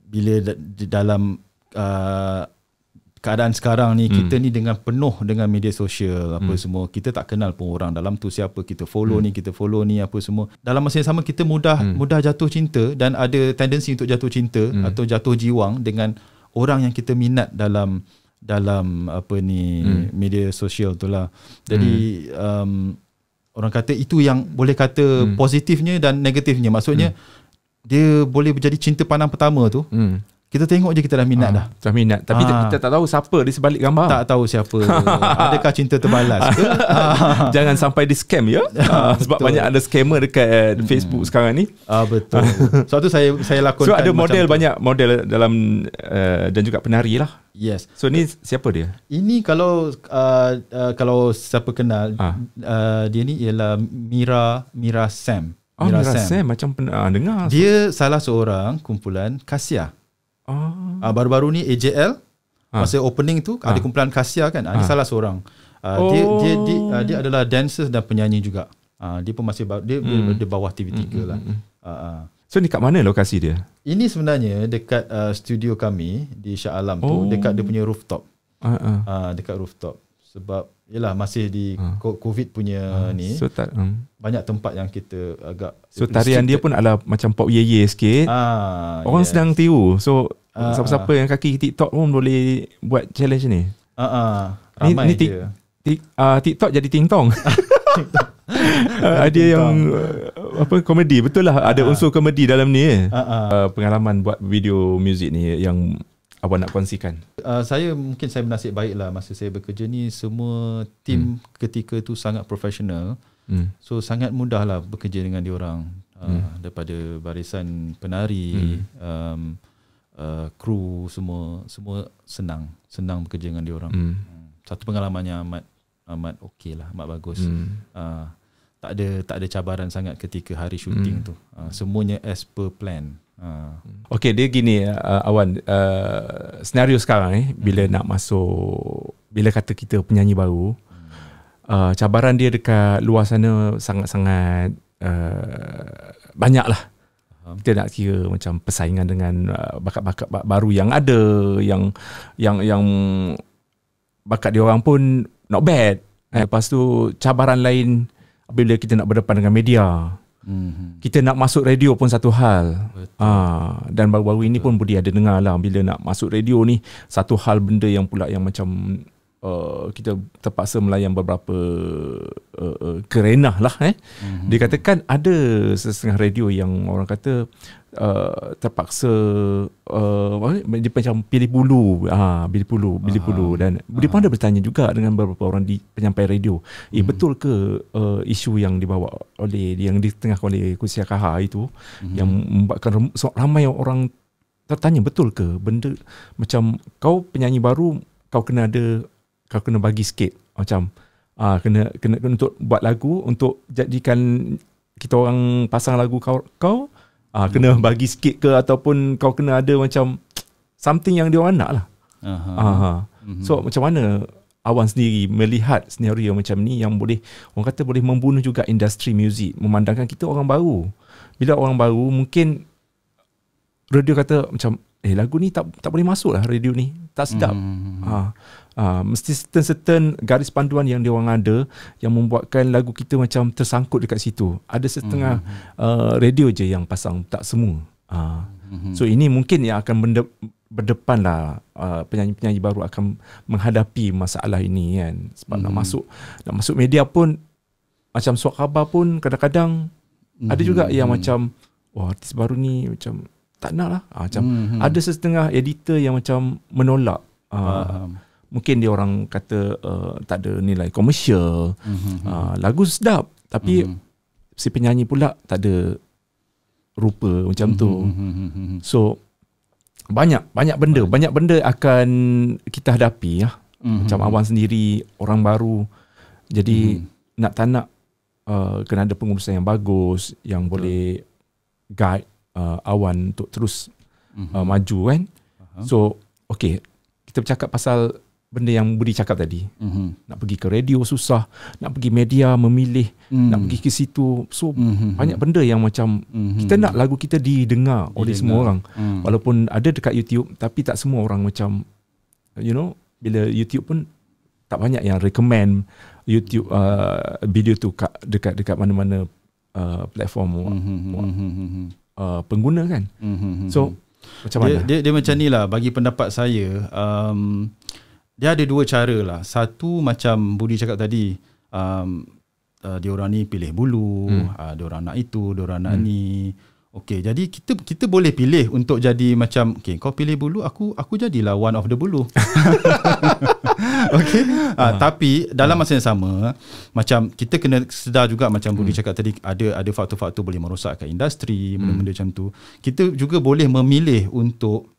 bila dalam keadaan sekarang ni kita ni dengan penuh dengan media sosial apa semua, kita tak kenal pun orang dalam tu siapa, kita follow ni, kita follow ni apa semua. Dalam masa yang sama kita mudah jatuh cinta dan ada tendensi untuk jatuh cinta atau jatuh jiwang dengan orang yang kita minat dalam apa ni media sosial tu lah. Jadi orang kata itu yang boleh kata positifnya dan negatifnya. Maksudnya dia boleh menjadi cinta pandang pertama tu. Kita tengok je kita dah minat dah. Dah minat. Tapi kita tak tahu siapa di sebalik gambar. Tak tahu siapa. Adakah cinta terbalas ke? Jangan sampai di scam ya. Sebab banyak ada scammer dekat Facebook sekarang ni. Betul. Sebab tu saya lakonkan. So ada model banyak model dalam dan juga penari lah. Yes. So ni siapa dia? Ini kalau siapa kenal dia ni ialah Mira Sam. Mira Sam macam pernah dengar. Dia salah seorang kumpulan Kasia. Baru-baru ni AJL masa opening tu ada kumpulan Kasia kan. Dia salah seorang. Dia adalah dancer dan penyanyi juga. Dia pun masih dia di bawah TV3 lah. So ni kat mana lokasi dia? Ini sebenarnya dekat studio kami di Shah Alam tu, dekat dia punya rooftop. Dekat rooftop. Sebab yelah masih di COVID punya ni. So banyak tempat yang kita agak tarian dia pun adalah macam pop ye sikit. Orang sedang tiru. So siapa-siapa yang kaki TikTok pun boleh buat challenge ni. Ramai ni dia. TikTok jadi ting-tong. Ada yang komedi. Betul lah, ada unsur komedi dalam ni. Pengalaman buat video muzik ni yang abang nak kongsikan. Saya bernasib baik lah masa saya bekerja ni, semua tim ketika tu sangat profesional. So sangat mudah lah bekerja dengan diorang. Daripada barisan penari, kru, semua senang bekerja dengan diorang. Satu pengalamannya amat okey lah, amat bagus. Tak ada cabaran sangat ketika hari syuting tu. Semuanya as per plan. Okey, dia gini Awan, senario sekarang bila nak masuk, bila kata kita penyanyi baru, cabaran dia dekat luar sana sangat-sangat banyak lah. Kita nak kira macam persaingan dengan bakat-bakat baru yang ada, yang bakat dia orang pun not bad. Lepas tu cabaran lain apabila kita nak berdepan dengan media. Kita nak masuk radio pun satu hal. Dan baru-baru ini pun Budi ada dengar lah, bila nak masuk radio ni satu hal benda yang pula yang macam kita terpaksa melayan beberapa kerenah lah. Dikatakan ada setengah radio yang orang kata terpaksa dia macam pilih bulu. Dan Budi pun ada bertanya juga dengan beberapa orang di penyampai radio, betul ke isu yang dibawa oleh, yang ditengahkan oleh Kursia Kahar itu, yang membuatkan ramai orang tertanya, betul ke benda macam kau penyanyi baru, kau kena bagi sikit macam kena untuk buat lagu, untuk jadikan kita orang pasang lagu kau kena bagi sikit ke, ataupun kau kena ada macam something yang dia orang nak lah. So macam mana Awan sendiri melihat senario macam ni yang boleh, orang kata boleh membunuh juga industri muzik, memandangkan kita orang baru. Bila orang baru mungkin radio kata macam lagu ni tak boleh masuk lah, radio ni tak sedap. Mesti certain garis panduan yang dia orang ada yang membuatkan lagu kita macam tersangkut dekat situ. Ada setengah radio je yang pasang, tak semua. So ini mungkin yang akan berdepan lah, penyanyi-penyanyi baru akan menghadapi masalah ini kan. Sebab nak masuk media pun, macam surat khabar pun kadang-kadang ada juga yang macam artis baru ni macam tak nak lah. Macam ada setengah editor yang macam menolak. Mungkin dia orang kata tak ada nilai komersial, lagu sedap tapi si penyanyi pula tak ada rupa macam tu. So banyak benda akan kita hadapi ya. Macam Awan sendiri orang baru, jadi nak tak nak kena ada pengurusan yang bagus yang boleh guide Awan untuk terus maju kan. So okay, kita bercakap pasal benda yang Budi cakap tadi. Nak pergi ke radio susah, nak pergi media memilih, nak pergi ke situ. So banyak benda yang macam kita nak lagu kita didengar oleh semua orang. Walaupun ada dekat YouTube, tapi tak semua orang macam bila YouTube pun tak banyak yang recommend YouTube video tu dekat mana-mana platform pengguna kan. So macam mana? Dia macam ni lah bagi pendapat saya. Dia ada dua cara lah. Satu macam Budi cakap tadi, diorang ni pilih bulu, diorang nak itu, diorang nak ni. Okey, jadi kita boleh pilih untuk jadi macam, okey, kau pilih bulu, aku jadilah one of the bulu. Okey. Tapi dalam masa yang sama, macam kita kena sedar juga macam Budi cakap tadi, ada faktor-faktor boleh merosakkan industri, benda-benda macam tu. Kita juga boleh memilih untuk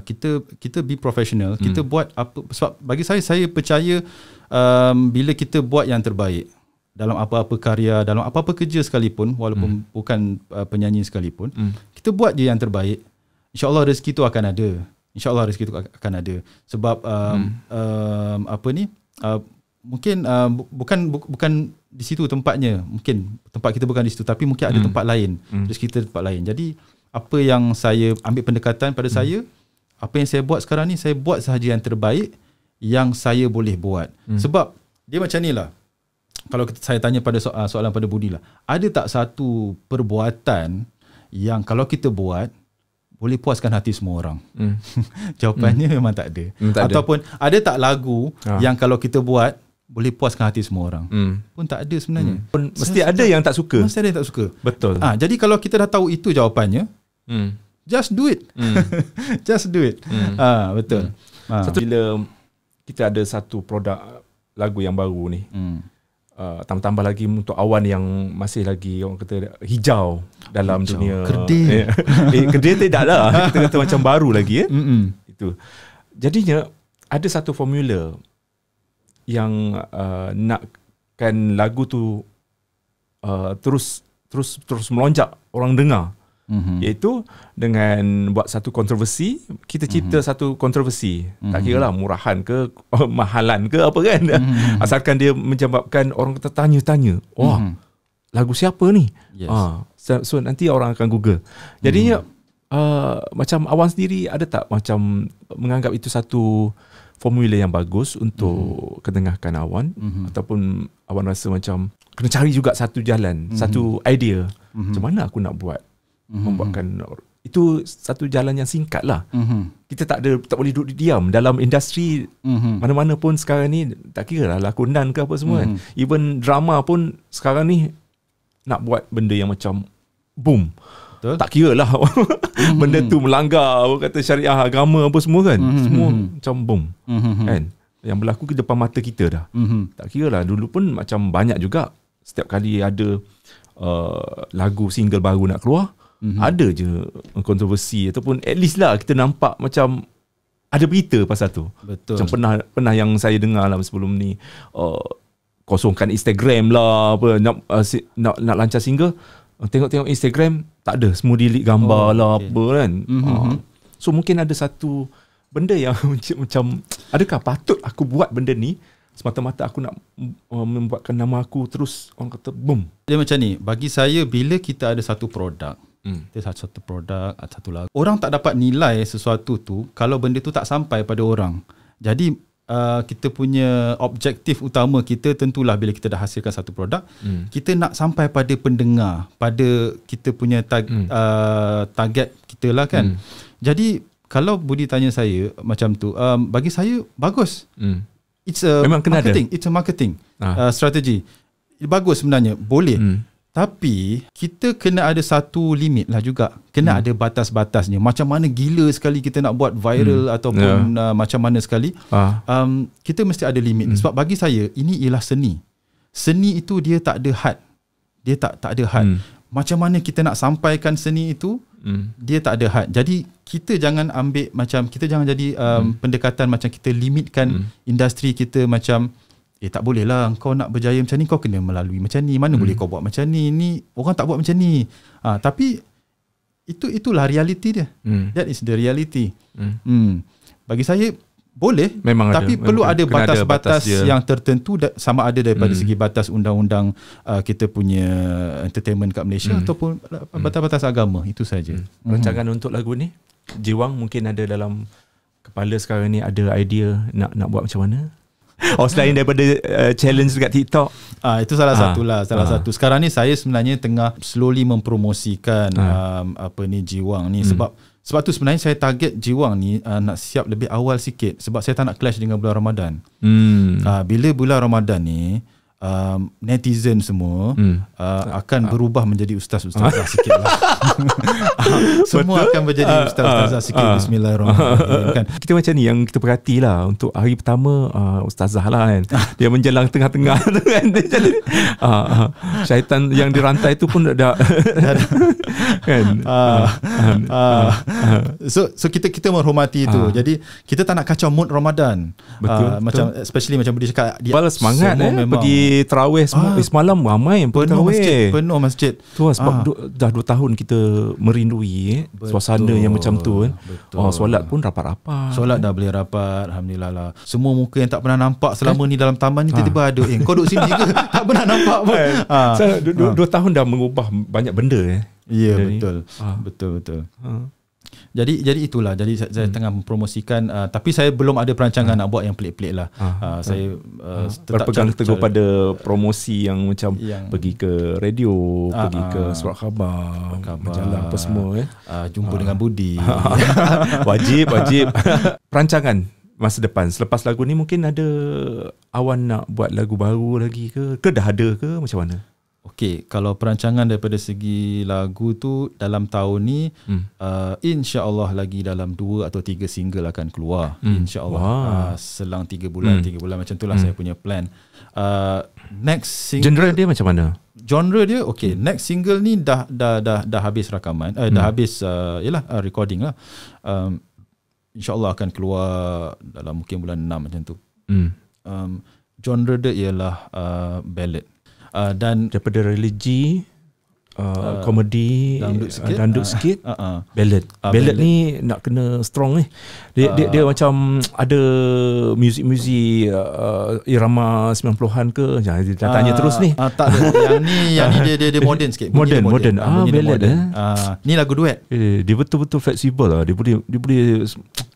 kita be professional, kita buat apa. Sebab bagi saya percaya bila kita buat yang terbaik dalam apa-apa karya, dalam apa-apa kerja sekalipun, walaupun bukan penyanyi sekalipun, kita buat je yang terbaik, insya-Allah rezeki tu akan ada. InsyaAllah rezeki tu akan ada. Sebab mungkin bukan di situ tempatnya, mungkin tempat kita bukan di situ, tapi mungkin ada tempat lain, rezeki kita tempat lain. Jadi apa yang saya ambil pendekatan pada saya, apa yang saya buat sekarang ni, saya buat sahaja yang terbaik, yang saya boleh buat. Sebab dia macam ni lah. Kalau saya tanya pada soalan pada Budi lah, ada tak satu perbuatan yang kalau kita buat boleh puaskan hati semua orang? Jawapannya memang tak ada. Ataupun ada tak lagu yang kalau kita buat boleh puaskan hati semua orang? Pun tak ada sebenarnya. Mesti ada yang tak suka. Mesti ada yang tak suka. Betul. Jadi kalau kita dah tahu itu jawapannya, just do it. Just do it. Betul. Bila kita ada satu produk lagu yang baru ni, tambah-tambah lagi untuk Awan yang masih lagi orang kata hijau dalam dunia kerdil. Kerdil tidak lah. Kita kata macam baru lagi. Itu. Jadinya ada satu formula yang nakkan lagu tu terus melonjak orang dengar, iaitu dengan buat satu kontroversi. Kita cipta satu kontroversi, tak kira lah murahan ke mahalan ke apa kan, asalkan dia menyebabkan orang kata tanya-tanya, wah, lagu siapa ni? So nanti orang akan Google. Jadinya macam Awan sendiri ada tak macam menganggap itu satu formula yang bagus untuk ketengahkan Awan, ataupun Awan rasa macam kena cari juga satu jalan, satu idea, macam mana aku nak buat, membuatkan itu satu jalan yang singkat lah. Kita tak boleh duduk diam dalam industri mana-mana pun sekarang ni, tak kira lah lakonan ke apa semua kan. Even drama pun sekarang ni nak buat benda yang macam boom. Betul. Tak kira lah benda tu melanggar apa kata syariah agama apa semua kan. Semua macam boom kan. Yang berlaku ke depan mata kita dah. Tak kira lah, dulu pun macam banyak juga. Setiap kali ada lagu single baru nak keluar, ada je kontroversi, ataupun at least lah kita nampak macam ada berita pasal tu. Betul. Macam pernah yang saya dengar lah sebelum ni, kosongkan Instagram lah, apa nak lancar single, tengok Instagram tak ada, semua delete gambar apa kan. So mungkin ada satu benda yang macam, adakah patut aku buat benda ni semata-mata aku nak membuatkan nama aku terus orang kata boom. Dia macam ni, bagi saya bila kita ada satu produk, satu produk, satu lagu, orang tak dapat nilai sesuatu tu kalau benda tu tak sampai pada orang. Jadi kita punya objektif utama kita tentulah bila kita dah hasilkan satu produk, kita nak sampai pada pendengar, pada kita punya target kita lah kan. Jadi kalau Budi tanya saya macam tu, bagi saya bagus. It's a memang kena marketing. ada. It's a marketing strategi. Bagus sebenarnya, boleh. Tapi kita kena ada satu limit lah juga. Kena ada batas-batasnya. Macam mana gila sekali kita nak buat viral ataupun macam mana sekali, kita mesti ada limit. Sebab bagi saya ini ialah seni. Seni itu dia tak ada had. Dia tak ada had. Macam mana kita nak sampaikan seni itu, dia tak ada had. Jadi kita jangan ambil macam, kita jangan jadi pendekatan macam kita limitkan industri kita macam, tak boleh lah kau nak berjaya macam ni, kau kena melalui macam ni, mana boleh kau buat macam ni, orang tak buat macam ni. Tapi itulah reality dia. That is the reality. Bagi saya boleh, memang tapi ada, perlu ada batas-batas batas yang tertentu, sama ada daripada segi batas undang-undang kita punya entertainment kat Malaysia ataupun batas-batas agama. Itu saja. Rancangan untuk lagu ni, Jiwang mungkin ada dalam kepala sekarang ni, ada idea nak buat macam mana? Selain daripada challenge dekat TikTok, itu salah satu. Sekarang ni saya sebenarnya tengah slowly mempromosikan Jiwang ni. Sebab tu sebenarnya saya target Jiwang ni nak siap lebih awal sikit, sebab saya tak nak clash dengan bulan Ramadan. Bila bulan Ramadan ni netizen semua akan berubah menjadi ustaz-ustazah sikit lah. Semua akan menjadi ustaz-ustazah sikit. Bismillahirrahmanirrahim kan. Kita macam ni yang kita perhatilah. Untuk hari pertama ustazah lah kan, dia menjelang tengah-tengah tu kan, syaitan yang dirantai tu pun dah kan. So kita menghormati itu. Jadi kita tak nak kacau mood Ramadan. Macam especially macam Budi cakap, semangat pergi terawih semalam ramai penuh masjid tu sebab dah 2 tahun kita merindui suasana yang macam tu kan. Solat pun rapat-rapat, solat dah boleh rapat, alhamdulillah lah. Semua muka yang tak pernah nampak selama ni dalam taman ni tiba-tiba ada, kau duduk sini ke? Tak pernah nampak pun. 2 tahun dah mengubah banyak benda. Ya, betul. Betul. Jadi itulah. Jadi saya tengah mempromosikan, tapi saya belum ada perancangan nak buat yang pelik-pelik lah. Saya tetap berpegang teguh pada promosi yang macam pergi ke radio, pergi ke surat khabar, majalah apa semua jumpa dengan Budi. Wajib. Perancangan masa depan selepas lagu ni, mungkin ada awan nak buat lagu baru lagi ke dah ada ke macam mana? Okey, kalau perancangan daripada segi lagu tu dalam tahun ni insya-Allah lagi dalam 2 atau 3 single akan keluar. Insya-Allah. Selang 3 bulan macam itulah saya punya plan. Next single, genre dia macam mana? Genre dia okey, next single ni dah habis rakaman, dah habis recording lah. InsyaAllah akan keluar dalam mungkin bulan 6 macam tu. Genre dia ialah ballad. Dan daripada religi, komedi, dangdut sikit, ballad. Ballad ni nak kena strong ni. Dia macam ada muzik-muzik irama 90-an ke? Jangan dia tanya terus ni. Tak ada. Yang ni dia modern sikit. Modern. Ballad ni lagu duet. Dia betul-betul fleksibel lah.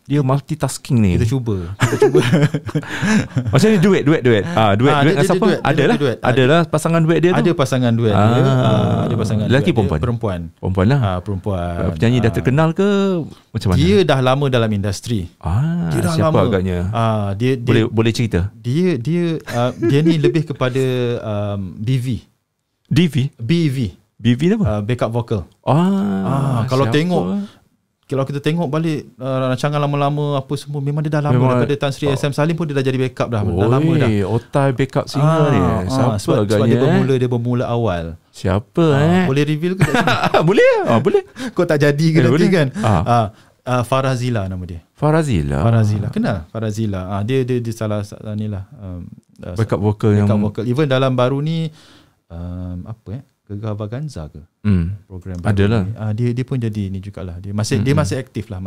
Dia multitasking ni. Kita cuba. Macam ni duet. Duet dengan siapa? Adalah pasangan duet dia tu. Ada pasangan duet dia. Ada pasangan lelaki duet perempuan? Dia. Perempuan lah. Perempuan. Penyanyi dah terkenal ke macam mana? Dia dah lama dalam industri. Dia dah siapa lama agaknya? Dia boleh cerita? Dia ni lebih kepada BV. BV apa? Backup vocal. Kalau kita tengok balik rancangan lama-lama apa semua, memang dia dah lama. Daripada Tan Sri SM Salim pun dia dah jadi backup dah. Dah lama dah. Otai backup singer ni. Siapa agaknya? Sebab dia bermula awal. Siapa Boleh reveal ke? Boleh. Kau tak jadi ke nanti kan? Farazila nama dia. Farazila. Kenal Farazila. Dia salah ni lah. Backup vocal. Even dalam baru ni Gegar Vaganza ke? Program adalah. Dia pun jadi ni jugalah. Dia masih aktif lah,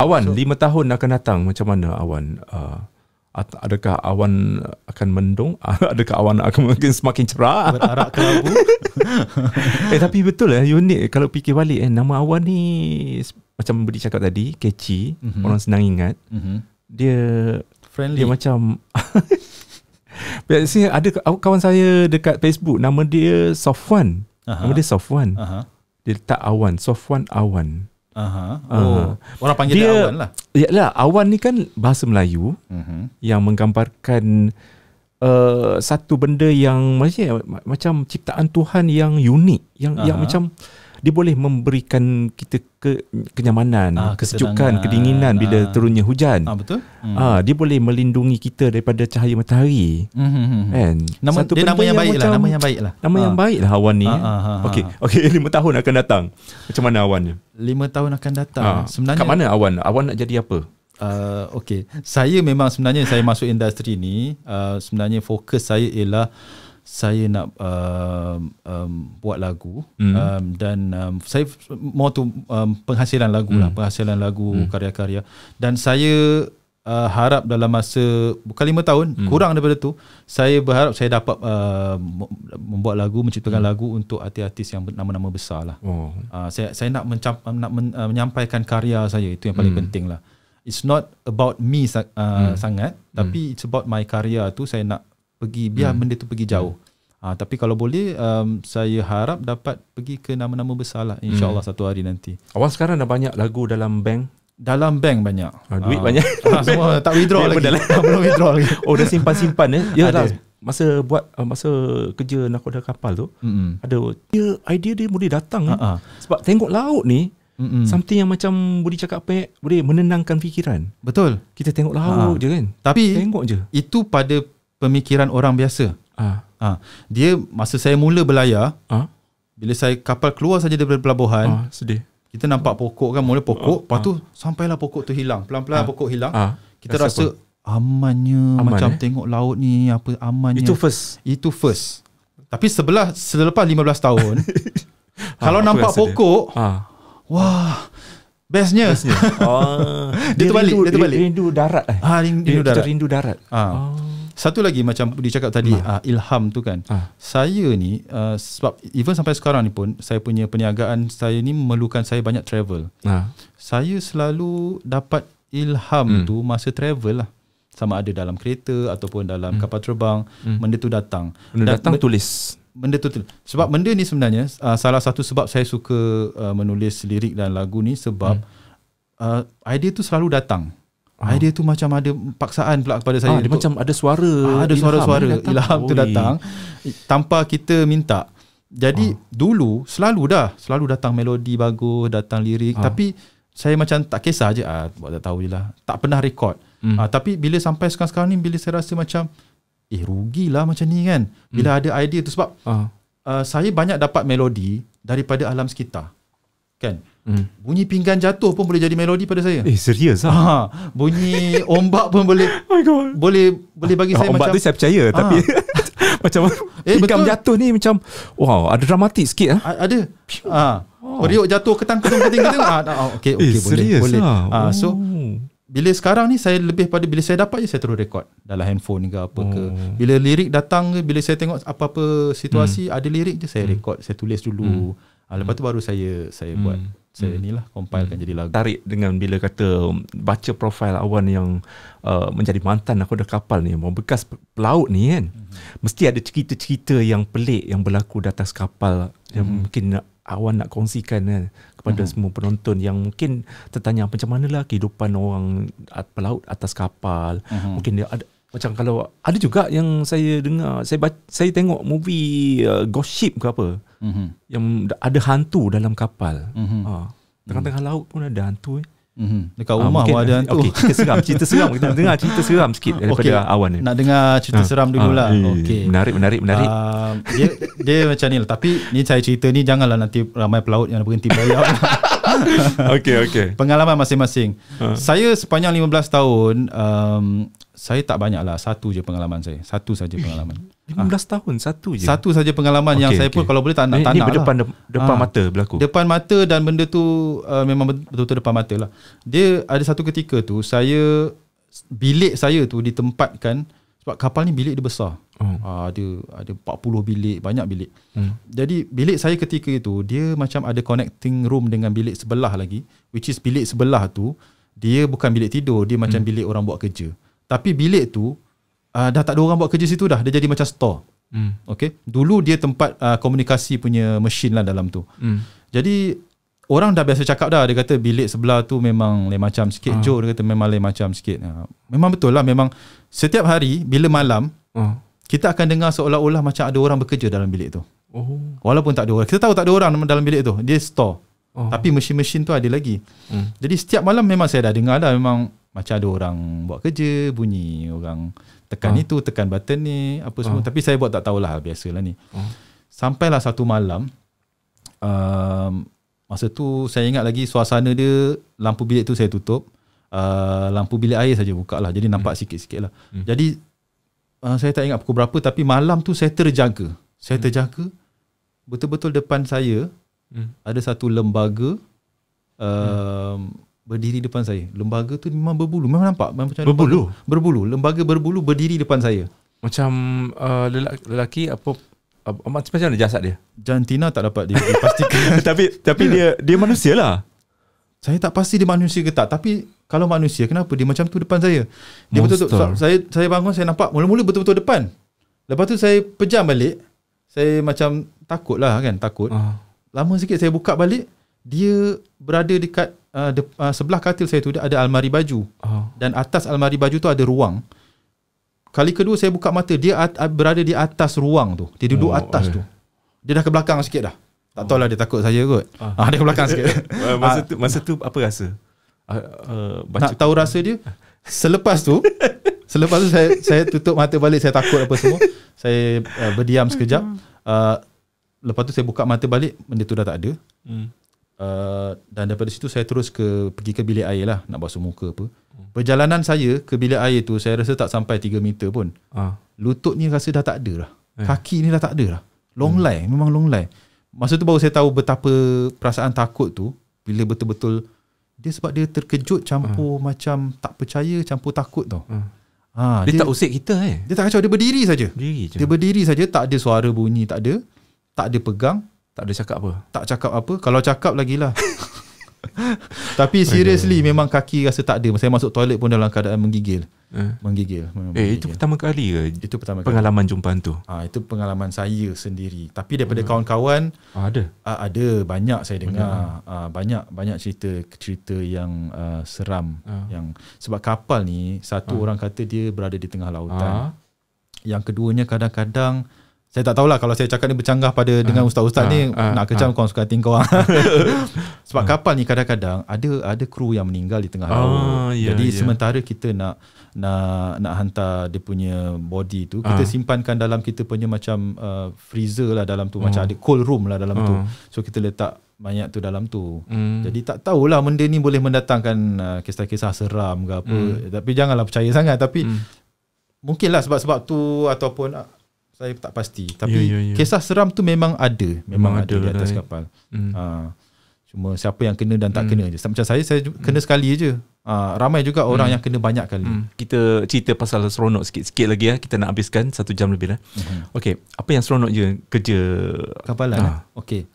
Awan 5 tahun akan datang, macam mana Awan? Adakah Awan akan mendung? Adakah Awan akan mungkin semakin cerah? Berarak kelabu. Tapi betul unik kalau fikir balik nama Awan ni, macam Budi cakap tadi, catchy, orang senang ingat. Dia friendly. Dia macam biasanya ada kawan saya dekat Facebook, nama dia Sofwan. Nama dia Sofwan. Dia letak Awan, Sofwan Awan. Orang panggil dia Awan lah. Yalah, Awan ni kan bahasa Melayu yang menggambarkan satu benda yang macam ciptaan Tuhan yang unik, yang macam dia boleh memberikan kita kenyamanan, kesejukan, kedinginan bila turunnya hujan. Betul. Dia boleh melindungi kita daripada cahaya matahari. Kan? Dia nama yang baik lah. Nama yang baik lah Awan ni. Okey, 5 tahun akan datang. Macam mana Awan ni? 5 tahun akan datang. Sebenarnya kat mana Awan? Awan nak jadi apa? Okey. Saya masuk industri ni, sebenarnya fokus saya ialah saya nak buat lagu, dan saya mau tu penghasilan lagu lah, penghasilan lagu, karya-karya, dan saya harap dalam masa bukan 5 tahun, kurang daripada tu, saya berharap saya dapat membuat lagu, menciptakan lagu untuk artis-artis yang nama-nama besar lah. Saya nak menyampaikan karya saya, itu yang paling penting lah. It's not about me sangat, tapi it's about my karya tu. Saya nak pergi, biar benda tu pergi jauh. Tapi kalau boleh, saya harap dapat pergi ke nama-nama besar lah, InsyaAllah satu hari nanti. Awak sekarang dah banyak lagu dalam bank? Dalam bank banyak. Duit banyak? Semua tak withdraw lagi. Belum withdraw lagi. Dah simpan-simpan Ya lah. Masa kerja nakoda kapal tu, ada idea dia boleh datang. Sebab tengok laut ni, something yang macam Budi cakap boleh menenangkan fikiran. Betul. Kita tengok laut je kan. Tapi tengok je. Itu pada pemikiran orang biasa. Dia masa saya mula berlayar, bila saya kapal keluar saja daripada pelabuhan, sedih. Kita nampak pokok kan, mula pokok, lepas tu sampailah pokok tu hilang. Pelan-pelan pokok hilang. Kita rasa amannya, macam tengok laut ni, apa amannya. Itu first. Tapi selepas 15 tahun, kalau nampak pokok, wah, bestnya. Dia terbalik. Rindu darat. Rindu darat. Rindu darat. Satu lagi macam Budi cakap tadi, ilham tu kan. Saya ni sebab even sampai sekarang ni pun saya punya perniagaan saya ni memerlukan saya banyak travel. Saya selalu dapat ilham tu masa travel lah. Sama ada dalam kereta ataupun dalam kapal terbang, benda tu datang. Tulis. Benda tu sebab benda ni sebenarnya salah satu sebab saya suka menulis lirik dan lagu ni sebab idea tu selalu datang. Idea tu macam ada paksaan pula kepada saya. Dia macam ada suara. Ada suara-suara ilham tu datang tanpa kita minta. Jadi dulu selalu datang melodi bagus, datang lirik, tapi saya macam tak kisah je, buat tak tahu je lah. Tak pernah rekod. Tapi bila sampai sekarang ni, bila saya rasa macam rugilah macam ni kan. Bila ada idea tu sebab saya banyak dapat melodi daripada alam sekitar. Kan? Bunyi pinggan jatuh pun boleh jadi melodi pada saya. Serius bunyi ombak pun boleh boleh bagi saya ombak macam tu saya percaya tapi macam pinggan jatuh ni macam ada dramatik sikit ada. Periuk jatuh keting. Okey boleh. So bila sekarang ni saya lebih pada bila saya dapat je saya terus rekod dalam handphone ke apa ke. Bila lirik datang ke, bila saya tengok apa-apa situasi ada lirik je saya rekod, saya tulis dulu. Lepas tu baru saya buat. Saya ni lah compilekan jadi lagu. Tarik dengan bila kata baca profil Awan yang menjadi mantan nakoda kapal ni, bekas pelaut ni kan. Mesti ada cerita-cerita yang pelik yang berlaku di atas kapal yang mungkin Awan nak kongsikan kan kepada semua penonton yang mungkin tertanya macam manalah kehidupan orang pelaut atas kapal. Mungkin dia ada macam kalau ada juga yang saya dengar, saya tengok movie Ghost Ship ke apa, yang ada hantu dalam kapal. Tengah-tengah laut pun ada hantu. Dekat rumah pun ada hantu. Cerita seram. Kita nak dengar cerita seram sikit daripada Awan ni. Nak dengar cerita seram dululah. Menarik. Dia macam ni lah. Tapi ni saya cerita ni janganlah nanti ramai pelaut yang berhenti belayar. Okay. Pengalaman masing-masing. Saya sepanjang 15 tahun saya tak banyak lah. Satu je pengalaman saya. Satu saja pengalaman. 15 tahun satu je. Satu saja pengalaman yang saya pun kalau boleh tak nak ini lah. Depan mata berlaku. Depan mata dan benda tu memang betul-betul depan mata lah. Dia ada satu ketika tu bilik saya tu ditempatkan sebab kapal ni bilik dia besar. Ada 40 bilik, banyak bilik. Jadi bilik saya ketika itu dia macam ada connecting room dengan bilik sebelah lagi, which is bilik sebelah tu dia bukan bilik tidur, dia macam bilik orang buat kerja. Tapi bilik tu dah tak ada orang buat kerja situ dah. Dia jadi macam store. Okay. Dulu dia tempat komunikasi punya mesin lah dalam tu. Jadi orang dah biasa cakap dah. Dia kata bilik sebelah tu memang lain macam sikit. Joe dia kata memang lain macam sikit. Memang betul lah. Memang setiap hari bila malam kita akan dengar seolah-olah macam ada orang bekerja dalam bilik tu. Walaupun tak ada orang. Kita tahu tak ada orang dalam bilik tu. Dia store. Tapi mesin-mesin tu ada lagi. Jadi setiap malam memang saya dah dengar dah. Memang macam ada orang buat kerja, bunyi orang tekan itu, tekan button ni, apa semua. Tapi saya buat tak tahulah, biasalah ni. Sampailah satu malam, masa tu saya ingat lagi suasana dia, lampu bilik tu saya tutup, lampu bilik air saja buka lah. Jadi nampak sikit-sikit lah. Jadi saya tak ingat pukul berapa, tapi malam tu saya terjaga. Betul-betul depan saya ada satu lembaga berdiri depan saya. Lembaga tu memang berbulu. Memang nampak macam berbulu. Lembaga berbulu berdiri depan saya. Macam lelaki apa macam mana jasad dia? Jantina tak dapat dipastikan. tapi dia manusia lah. Saya tak pasti dia manusia ke tak. Tapi kalau manusia, kenapa dia macam tu depan saya? Dia betul-betul saya bangun, saya nampak mula-mula betul-betul depan. Lepas tu saya pejam balik. Saya macam takut lah kan, takut. Lama sikit saya buka balik, dia berada dekat sebelah katil saya tu ada almari baju. Dan atas almari baju tu ada ruang. Kali kedua saya buka mata, dia berada di atas ruang tu. Dia duduk atas tu. Dia dah ke belakang sikit dah. Tak tahulah dia takut saya kot. Dia ke belakang sikit. Masa tu apa rasa? Nak tahu rasa dia? Selepas tu saya tutup mata balik, saya takut apa semua. Saya berdiam sekejap. Lepas tu saya buka mata balik, benda tu dah tak ada. Dan daripada situ saya terus pergi ke bilik air lah, nak basuh muka apa. Perjalanan saya ke bilik air tu saya rasa tak sampai 3 meter pun. Lutut ni rasa dah tak ada lah. Kaki ni dah tak ada lah. Long lie, memang long lie. Masa tu baru saya tahu betapa perasaan takut tu, bila betul-betul dia sebab dia terkejut campur macam tak percaya, campur takut tau. Dia tak usik kita Dia tak kacau, dia berdiri saja. Berdiri je. Dia berdiri saja, tak ada suara bunyi, tak ada pegang, Tak ada cakap apa. tak cakap apa. Kalau cakap lagilah. Tapi seriously memang kaki rasa tak ada. Saya masuk toilet pun dalam keadaan menggigil. Menggigil. Itu pertama kali ke? Itu pertama kali. Pengalaman jumpa hantu. Itu pengalaman saya sendiri. Tapi daripada kawan-kawan ada banyak saya dengar. Banyak cerita yang seram. Yang sebab kapal ni satu orang kata dia berada di tengah lautan. Yang keduanya kadang-kadang saya tak tahulah kalau saya cakap ni bercanggah dengan ustaz-ustaz ni nak kecam kau suka hati kau. Sebab kapal ni kadang-kadang ada kru yang meninggal di tengah laut. Jadi sementara kita nak hantar dia punya body tu, kita simpankan dalam kita punya macam freezer lah dalam tu, macam ada cold room lah dalam tu. So kita letak mayat tu dalam tu. Jadi tak tahulah benda ni boleh mendatangkan kisah-kisah seram ke apa. Tapi janganlah percaya sangat. Tapi mungkinlah sebab-sebab tu ataupun saya tak pasti. Tapi kisah seram tu memang ada di atas kapal. Cuma siapa yang kena dan tak kena je. Macam saya kena sekali je. Ramai juga orang yang kena banyak kali. Kita cerita pasal seronok sikit-sikit lagi ya. Kita nak habiskan 1 jam lebih lah. Okey, apa yang seronok je kerja kapalan? Okey.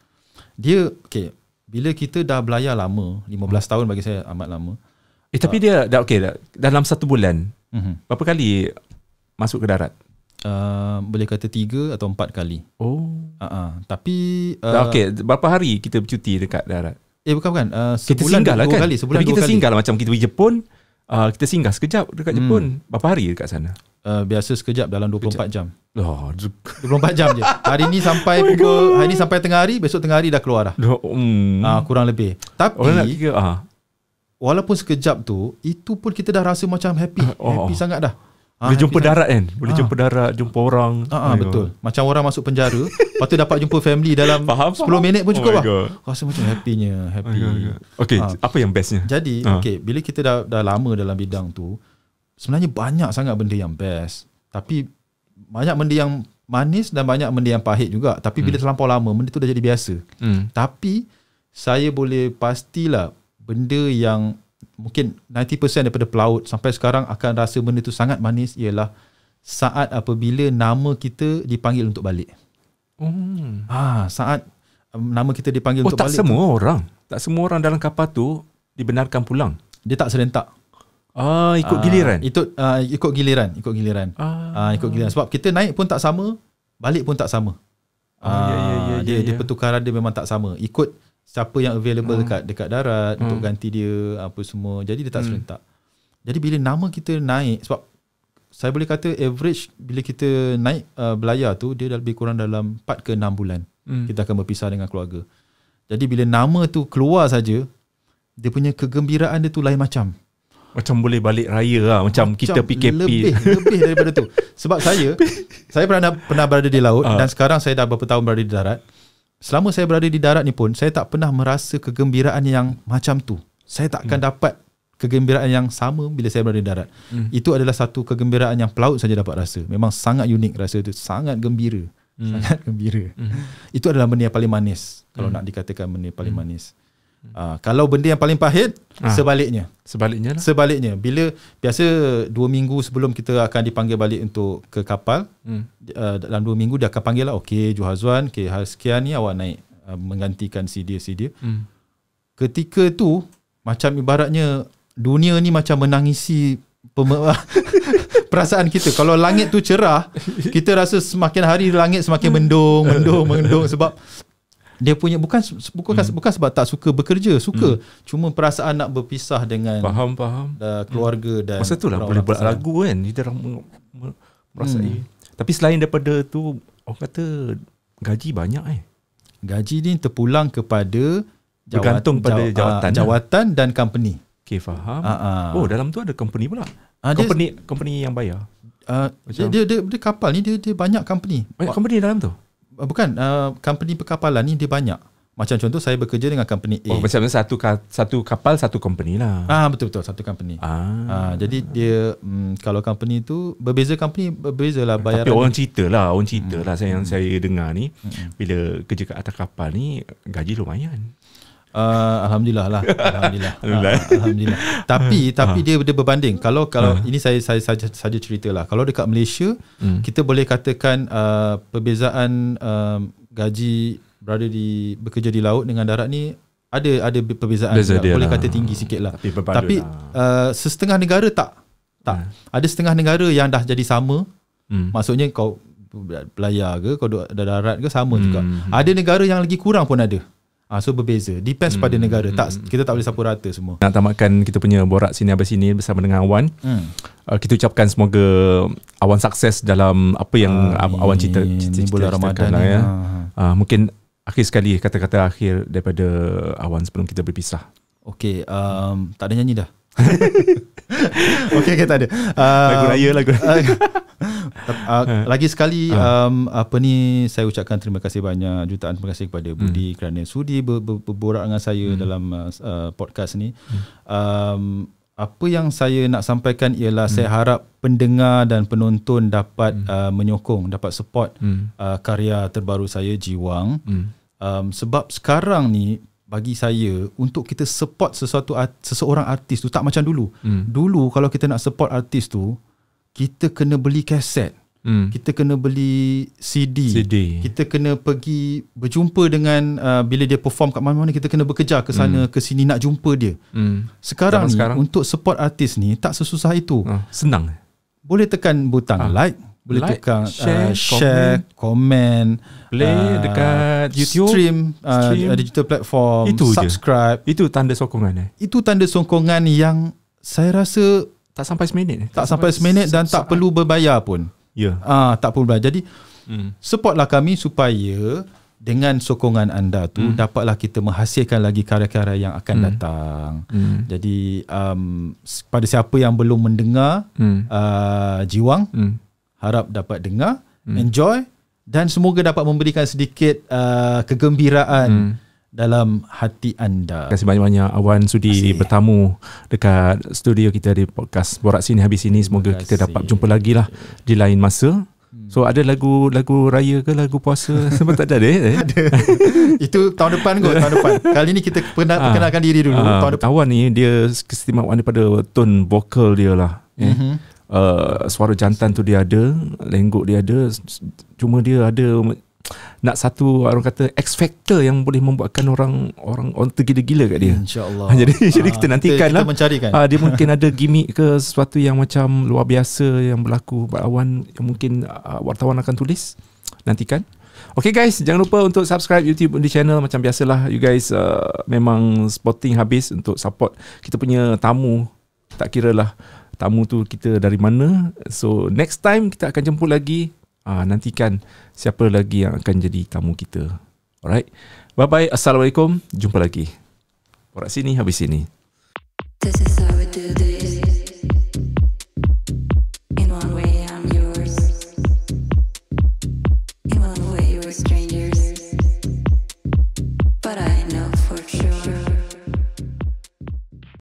Bila kita dah belayar lama, 15 tahun bagi saya amat lama. Tapi dia dah dalam 1 bulan. Berapa kali masuk ke darat? Boleh kata 3 atau 4 kali. Tapi berapa hari kita bercuti dekat darat? Bukan. Kita singgah lah kan? Sebulan tapi kita 2 kali. singgah lah. Macam kita pergi Jepun, kita singgah sekejap dekat Jepun. Berapa hari dekat sana? Biasa sekejap dalam 24 jam. 24 jam je. Hari ni sampai hari ni sampai tengah hari, besok tengah hari dah keluar dah. Kurang lebih. Tapi walaupun sekejap tu, itu pun kita dah rasa macam happy sangat dah. Boleh jumpa darat kan? Boleh jumpa darat, jumpa orang. Betul. Macam orang masuk penjara, lepas tu dapat jumpa family dalam 10 minit pun cukup lah. Rasa macam happy. Okay, apa yang bestnya? Jadi, bila kita dah lama dalam bidang tu, sebenarnya banyak sangat benda yang best. Tapi banyak benda yang manis dan banyak benda yang pahit juga. Tapi bila terlampau lama, benda tu dah jadi biasa. Tapi saya boleh pastilah benda yang mungkin 90% daripada pelaut sampai sekarang akan rasa benda tu sangat manis ialah saat apabila nama kita dipanggil untuk balik. Saat nama kita dipanggil untuk balik. Tak semua orang dalam kapal tu dibenarkan pulang. Dia tak serentak. Ikut giliran. Ikut giliran. Ikut giliran. Sebab kita naik pun tak sama, balik pun tak sama. Dia pertukaran dia memang tak sama. Ikut siapa yang available dekat darat untuk ganti dia apa semua. Jadi dia tak serentak. Jadi bila nama kita naik, sebab saya boleh kata average bila kita naik belayar tu, dia dah lebih kurang dalam 4 ke 6 bulan kita akan berpisah dengan keluarga. Jadi bila nama tu keluar saja, dia punya kegembiraan dia tu lain macam. Macam boleh balik raya lah. Macam kita PKP. Lebih daripada tu. Sebab saya pernah berada di laut dan sekarang saya dah berapa tahun berada di darat. Selama saya berada di darat ni pun, saya tak pernah merasa kegembiraan yang macam tu. Saya tak akan dapat kegembiraan yang sama bila saya berada di darat. Itu adalah satu kegembiraan yang pelaut saja dapat rasa. Memang sangat unik rasa itu. Sangat gembira. Sangat gembira. Itu adalah benda yang paling manis. Kalau nak dikatakan benda yang paling manis. Kalau benda yang paling pahit, Sebaliknya. Bila biasa 2 minggu sebelum kita akan dipanggil balik untuk ke kapal, dalam 2 minggu dia akan panggil lah, okey Juhazwan, hal sekian ni awak naik menggantikan si dia. Ketika tu macam ibaratnya dunia ni macam menangisi perasaan kita. Kalau langit tu cerah, kita rasa semakin hari langit semakin mendung sebab dia punya bukan sebab tak suka bekerja, suka. Cuma perasaan nak berpisah dengan keluarga dan masa tu lah boleh buat lagu kan. Kita merasai. Tapi selain daripada tu, orang kata gaji banyak Gaji ni terpulang kepada bergantung pada jawatan dan company. Okay, faham. Dalam tu ada company pula. Company yang bayar. Dia kapal ni dia banyak company. Banyak company dalam tu. Bukan, company perkapalan ni dia banyak. Macam contoh saya bekerja dengan company A. Macam satu kapal satu company lah. Betul satu company. Jadi dia kalau company tu berbeza lah bayaran. Tapi orang cerita lah yang saya dengar ni bila kerja kat atas kapal ni gaji lumayan. Alhamdulillah lah. Alhamdulillah. Tapi dia berbanding. Kalau ini saya saja ceritalah. Kalau dekat Malaysia, kita boleh katakan perbezaan gaji berada bekerja di laut dengan darat ni ada perbezaan. Boleh kata tinggi sikit lah. Tapi setengah negara tak. Ada setengah negara yang dah jadi sama. Maksudnya kau belayar ke, kau duduk darat ke, sama juga. Ada negara yang lagi kurang pun ada. So berbeza. Depends pada negara. Kita tak boleh sapu rata semua. Nak tamatkan kita punya borak sini habis sini bersama dengan Awan. Kita ucapkan semoga Awan sukses dalam apa yang Awan cita-citakan bulan Ramadan lah, ya. Mungkin akhir sekali kata-kata akhir daripada Awan sebelum kita berpisah. Okey, tak ada nyanyi dah. Okey, tak ada. Lagu raya. Lagi sekali saya ucapkan terima kasih banyak, jutaan terima kasih kepada Budi kerana sudi berborak dengan saya dalam podcast ni. Apa yang saya nak sampaikan ialah saya harap pendengar dan penonton dapat menyokong, dapat support karya terbaru saya, Jiwang. Sebab sekarang ni bagi saya, untuk kita support seseorang artis tu tak macam dulu. Dulu kalau kita nak support artis tu, kita kena beli kaset, kita kena beli CD, kita kena pergi berjumpa dengan bila dia perform kat mana-mana, kita kena bekerja ke sana ke sini nak jumpa dia. Sekarang ni untuk support artis ni tak sesusah itu. Senang. Boleh tekan butang like, boleh tekan share, komen, play dekat YouTube, stream digital platform, itu subscribe. Itu tanda sokongan. Itu tanda sokongan yang saya rasa tak sampai seminit. Tak sampai seminit dan tak perlu berbayar pun. Ya. Tak perlu berbayar. Jadi supportlah kami supaya dengan sokongan anda tu dapatlah kita menghasilkan lagi karya-karya yang akan datang. Jadi pada siapa yang belum mendengar Jiwang, harap dapat dengar, enjoy dan semoga dapat memberikan sedikit kegembiraan dalam hati anda. Terima kasih banyak-banyak Awan sudi bertamu dekat studio kita di podcast Borak Sini Habis Sini. Semoga kita dapat jumpa lagi lah di lain masa. So ada lagu raya ke lagu puasa? Sebab tak ada deh. Itu tahun depan kot, tahun depan. Kali ni kita perkenalkan diri dulu. Tahun depan. Awan ni dia keistimewaan daripada tone vokal dia lah. Suara jantan tu dia ada, lenggok dia ada. Cuma dia ada nak satu orang kata X factor yang boleh membuatkan orang tergila-gila kat dia. InsyaAllah. Jadi kita nantikan lah. Kita mencarikan. Dia mungkin ada gimmick ke sesuatu yang macam luar biasa yang berlaku Awan yang mungkin wartawan akan tulis. Nantikan. Okay guys, jangan lupa untuk subscribe YouTube Undi Channel. Macam biasalah, you guys memang spotting habis untuk support kita punya tamu. Tak kira lah tamu tu kita dari mana. So next time kita akan jemput lagi. Nantikan siapa lagi yang akan jadi tamu kita. Alright. Bye-bye. Assalamualaikum. Jumpa lagi. Borak Sini Habis Sini. This is how we do this.